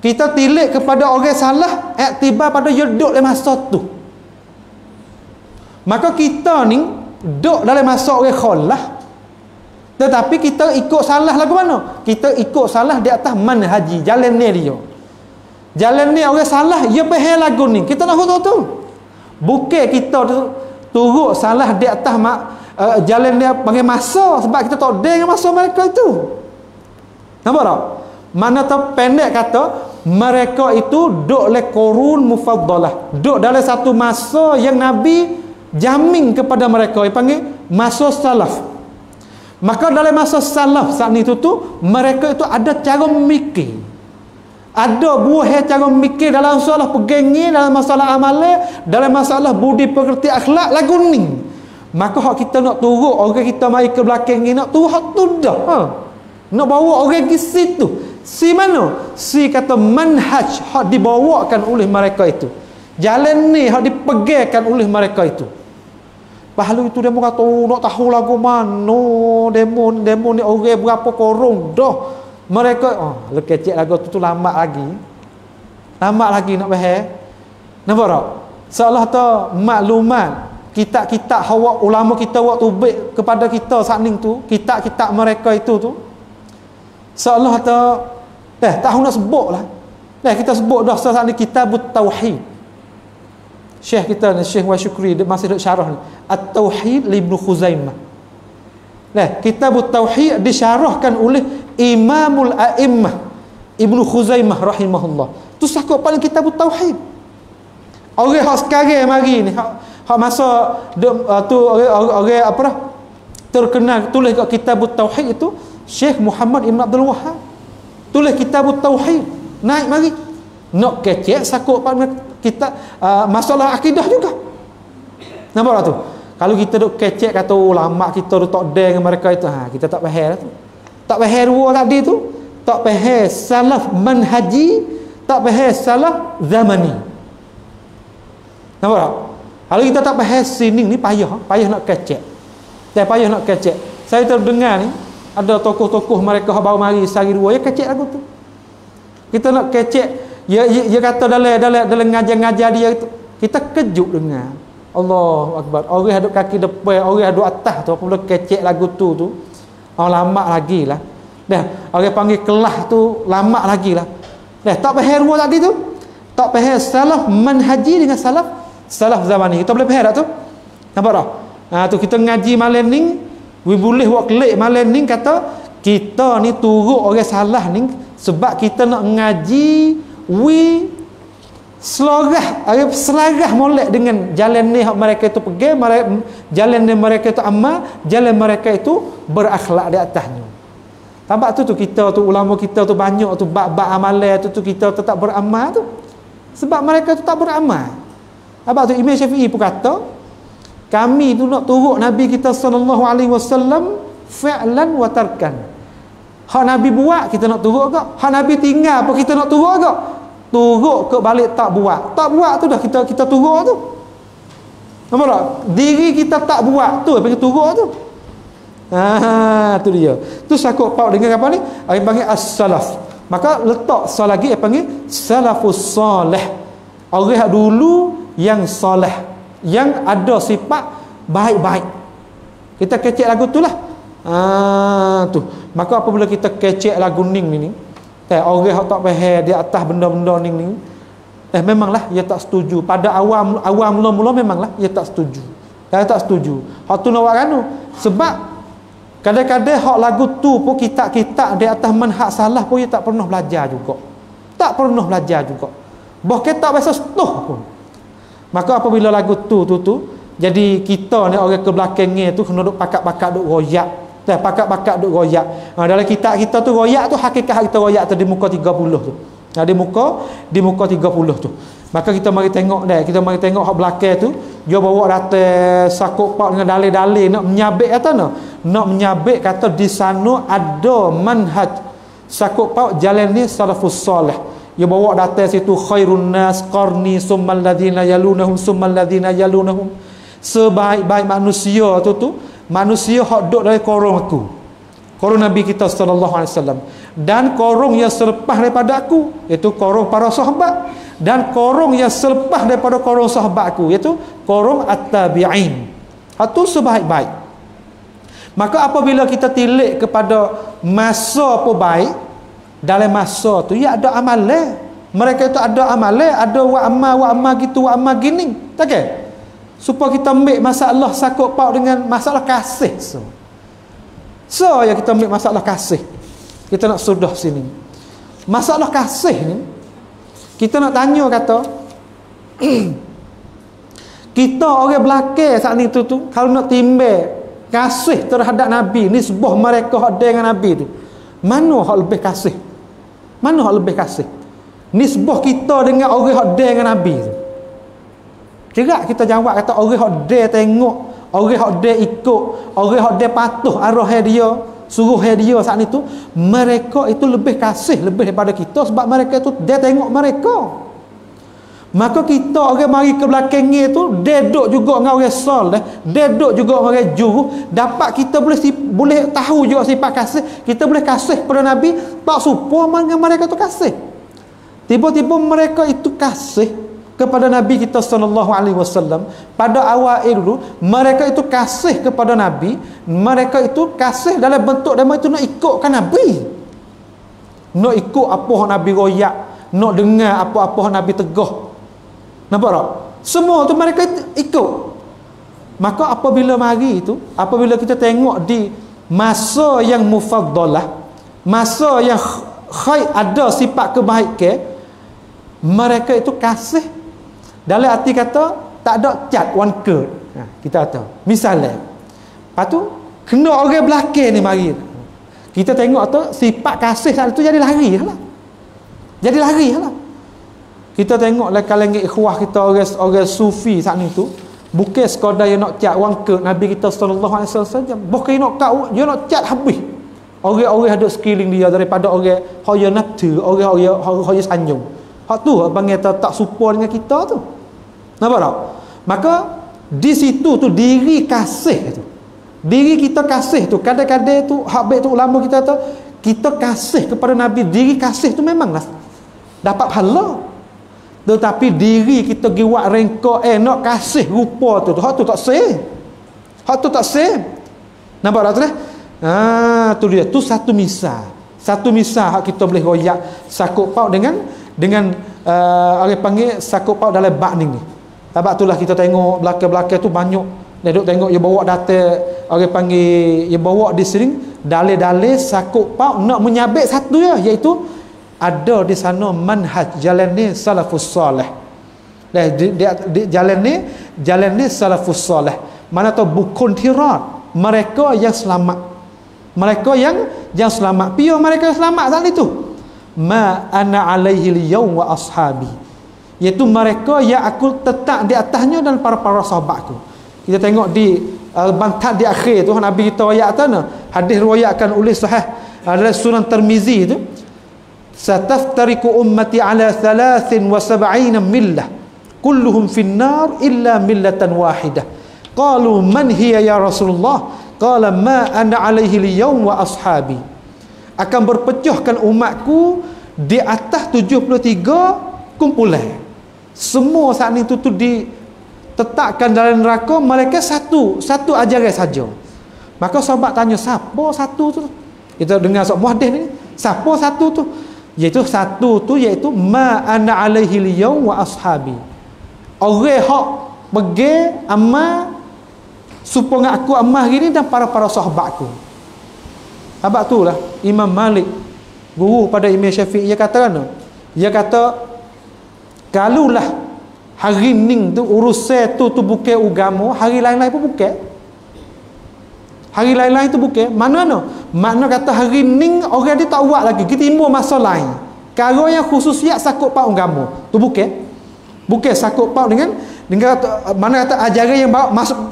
kita tilik kepada orang salah iktibar pada dia duduk dalam masa tu. Maka kita ni duduk dalam masa orang khalah, tetapi kita ikut salah lagu mana? Kita ikut salah di atas manhaji, jalan ni dia. Jalan ni orang salah, dia faham lagu ni. Kita nak tahu tu. Bukan kita turut salah di atas jalan dia panggil masa, sebab kita tak dengan masa mereka itu. Nampak tak? Mana tu pendek kata, mereka itu duduk le qurun mufaddalah. Duduk dalam satu masa yang Nabi jamin kepada mereka, yang panggil masa salaf. Maka dalam masa salaf saat itu tu, mereka itu ada cara memikir. Ada buah cara mikir dalam masalah pegangi, dalam masalah amalan, dalam masalah budi pekerti akhlak lagu ni. Maka hak kita nak turut orang kita mai ke belakang ni, nak turut hak tu dah. Nak bawa orang ke situ. Si mana? Si kata manhaj hak dibawakan oleh mereka itu. Jalan ni hak dipegangkan oleh mereka itu. Pahalu itu demo kata, nak tahu lagu mana demo ni orang berapa korong dah. Mereka lekecek lagu tu lama lagi nak faham. Nampak tak? Seolah tu maklumat kitab-kitab hawa ulama kita waktu baik kepada kita saat ni tu, kitab-kitab mereka itu tu seolah tu tahu nak sebut lah. Kita sebut dah saat ni Kitabut Tauhid. Syekh kita ni, Syekh Wasyukri, dia masih duk syarah ni At-Tauhid li Ibnu Khuzaimah. Kitabut Tauhid disyarahkan oleh Imamul A'immah Ibnu Khuzaimah rahimahullah. Tu sakut paling Kitabut Tauhid. Orang hak sekarang mari ni hak masa tu orang apa dah terkenal tulis kat Kitabut Tauhid itu Syekh Muhammad Ibn Abdul Wahhab. Tulis Kitabut Tauhid. Naik mari. Nak kecek sakut paling kita masalah akidah juga. Nampak tak tu? Kalau kita duk kecek kata ulama kita duk tak dengan mereka itu, kita tak faham tu. Tak faham dua tadi tu, tak faham salaf manhaji, tak faham salaf zamani. Nampak tak? Kalau kita tak faham sini ni payah nak kecek. Payah nak kecek. Saya terdengar ni ada tokoh-tokoh mereka baru mari sehari dua ya kecek lagu tu. Kita nak kecek, dia kata dalam ngajar-ngajar dia itu, kita kejut dengar. Allahu Akbar. Orang duduk kaki depan, orang duduk atas tu apabila kecek lagu tu lama lagi lah. Dah, orang panggil kelah tu lama lagi lah. Dah, tak faham dua tadi tu. Tak faham salaf manhaji dengan salaf zamani. Kita boleh faham tak tu? Nampak tak? Tu kita ngaji malam ni, we boleh buat klik malam ni kata kita ni turut orang salah ni sebab kita nak ngaji selarah molek dengan jalan ni mereka itu pergi, jalan ni mereka itu amal, jalan mereka itu berakhlak di atasnya. Nampak tu kita tu ulama kita tu banyak tu bab amalan tu kita tetap beramal tu sebab mereka tu tak beramal. Nampak tu Imam Syafi'i pun kata kami tu nak turut Nabi kita sallallahu alaihi wasallam fi'lan wa tarkan. Hak Nabi buat kita nak turut ke? Hak Nabi tinggal apa kita nak turut ke? Turut ke balik tak buat tu dah kita turut tu. Nampak tak? Diri kita tak buat tu panggil turut tu. Tu dia. Tu sakut paut dengan apa ni? Ai panggil as-salaf. Maka letak sal lagi ai panggil salafus salih. Orang dulu yang soleh, yang ada sifat baik-baik. Kita kecek lagu tu lah. Tu. Maka apabila kita kecek lagu ni orang yang tak faham di atas benda-benda ni memanglah ia tak setuju. Pada awam mula-mula memanglah ia tak setuju. Dia tak setuju. Hak tu nak buat kan? Sebab kadang-kadang hak lagu tu pun kitab-kitab di atas manhaj salah pun ia tak pernah belajar juga. Tak pernah belajar juga. Bahkan tak biasa setuh pun. Maka apabila lagu tu jadi kita ni orang ke belakangnya tu kena duk pakat-pakat duk royak. Pakat-pakat duk royak. Dalam kitab kita tu royak tu hakikat kita royak tu di muka 30 tu. Di muka 30 tu. Maka kita mari tengok hak belakang tu, dia bawa data sakut pak dengan dalil-dalil nak menyabik kata nak menyabik kata di sana ada manhaj sakut pak jalan ni salafus salih. Dia bawa data situ khairun nas qarni summal ladzina yalunahum summal ladzina yalunahum. Sebaik-baik manusia tu manusia hak duduk dari korong aku. Korong Nabi kita sallallahu alaihi wasallam. dan korong yang selepas daripada aku, iaitu korong para sahabat, dan korong yang selepas daripada korong sahabat aku, iaitu korong at-tabi'in. Itu sebaik-baik. Maka apabila kita tilik kepada masa apa baik, dalam masa tu ya ada amalan. Mereka itu ada amalan, ada wa amal gitu, wa amal gini, tak ke? Supaya kita ambil masalah sakut paut dengan masalah kasih. So ya kita ambil masalah kasih. Kita nak sudah sini. Masalah kasih ni kita nak tanya kata kita orang belakang saat ni tu kalau nak timbang kasih terhadap Nabi, nisbah mereka hak dengan Nabi tu, mana hak lebih kasih? Mana hak lebih kasih? Nisbah kita dengan orang hak dengan Nabi tu. Cerak kita jawab kata orang hak dia tengok, orang hak dia ikut, orang hak dia patuh arah dia, suruh dia saat itu, mereka itu lebih kasih lebih daripada kita sebab mereka itu dia tengok mereka. Maka kita orang mari ke belakangnya tu, dia duduk juga dengan orang soleh, dia duduk juga dengan orang juru, dapat kita boleh tahu juga sifat kasih, kita boleh kasih kepada Nabi, tak serupa dengan mereka tu kasih. Tiba-tiba mereka itu kasih kepada Nabi kita sallallahu alaihi wasallam. Pada awal dulu mereka itu kasih kepada Nabi, mereka itu kasih dalam bentuk mereka itu nak ikutkan Nabi, nak ikut apa yang Nabi royak, nak dengar apa-apa yang Nabi tegah. Nampak tak? Semua tu mereka ikut. Maka apabila mari itu, apabila kita tengok di masa yang mufaddalah, masa yang khair, ada sifat kebaikan, mereka itu kasih dalam arti kata tak ada cat one cut. Kita kata misalnya, lepas tu kena orang belakang ni mari, kita tengok tu sifat kasih saat tu jadi lari lah, jadi lari lah. Kita tengok lah kalangan ikhwah kita orang sufi saat ni tu, bukan sekadar yang nak cat one cut Nabi kita sallallahu alaihi wasallam saja, bukan nak cat, dia nak cat habis. Orang-orang ada sekeliling dia daripada orang haya nafsu, orang haya sanjung. Hak tu panggil tak serupa dengan kita tu. Nampak tak? Maka di situ tu diri kasih tu. Diri kita kasih tu, kadang-kadang tu hak baik tu ulama kita tu, kita kasih kepada Nabi, diri kasih tu memanglah dapat pahala. Tetapi diri kita giwak rengkok nak kasih rupa tu, hak tu tak sah. Hak tu tak sah. Nampak tak tu dah? Tu dia, tu satu misal. Satu misal hak kita boleh royak sakut paut dengan orang panggil sakut paut dalam bab ni. Sebab itulah kita tengok belakang-belakang tu banyak dia duk tengok dia bawa data orang panggil dia bawa di sini dalil-dalil sakut paut nak menyabit satu ya, iaitu ada di sana manhaj jalan ni salafus soleh. Jalan ni salafus soleh. Mana tahu bukan tirat, mereka yang selamat. Mereka yang selamat. Pia mereka yang selamat saat itu. Ma ana alaihi al-yawm wa ashabi. Iaitu mereka yang aku tetap di atasnya dan para sahabatku. Kita tengok di bantat di akhir tu Nabi kita ayat sana, hadis riwayatkan oleh sahih adalah Sunan Tirmizi tu, sataftariku ummati ala 73 millah kulluhum finnar illa millatan wahidah. Qalu man hiya ya Rasulullah? Qala ma ana alaihi al-yawm wa ashabi. Akan berpecahkan umatku di atas 73 kumpulan. Semua saat itu tu ditetapkan dalam neraka, mereka satu ajaran saja. Maka sahabat tanya, siapa satu tu? Kita dengar sebuah hadis ni, siapa satu tu? Iaitu satu tu iaitu ma ana alaihi al-yawm wa ashabi. Orang hak pergi amal supaya aku amal gini dan para sahabatku. Sebab itulah Imam Malik, guru pada Imam Syafi'i, dia kata kan? Dia kata kalulah hari ni tu urusan tu bukan agama, hari lain-lain pun bukan. Hari lain-lain tu bukan. Makna kata hari ni orang dia tak buat lagi, kita timbul masa lain. Kalau yang khususiat sakut paut agama, tu bukan. Bukan sakut paut dengan mana kata ajaran yang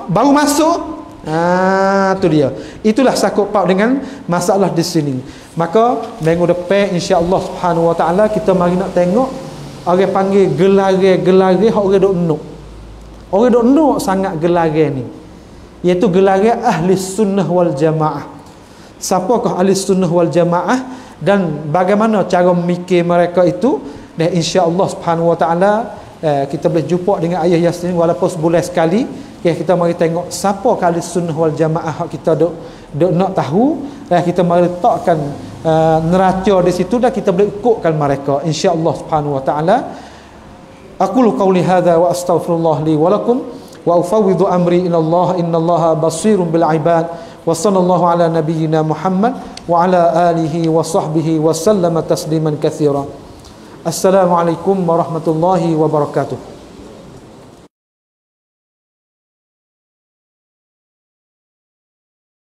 baru masuk. Tu dia. Itulah sakut paut dengan masalah di sini. Maka minggu depan insya-Allah Subhanahu wa taala kita mari nak tengok orang panggil gelar-gelar hak orang dok nuk. Orang dok nuk sangat gelar ni. Iaitu gelar ahli sunnah wal jamaah. Siapakah ahli sunnah wal jamaah? dan bagaimana cara memikir mereka itu, dan insya-Allah Subhanahu Wa Taala kita boleh jumpa dengan ayah Yasin walaupun sebulan sekali. Kita mari tengok siapa kali sunnah wal jamaah kita duk nak tahu, kita mari letakkan neraca di situ dan kita boleh ukurkan mereka insya-Allah Subhanahu Wa Taala. Aqulu qawli hadza wa astaghfirullah li wa lakum wa ufawwidu amri ila Allah innallaha basirun bil ibad wa sallallahu ala nabiyyina Muhammad wa ala alihi wa sahbihi wa sallama tasliman katsira. Assalamualaikum warahmatullahi wabarakatuh.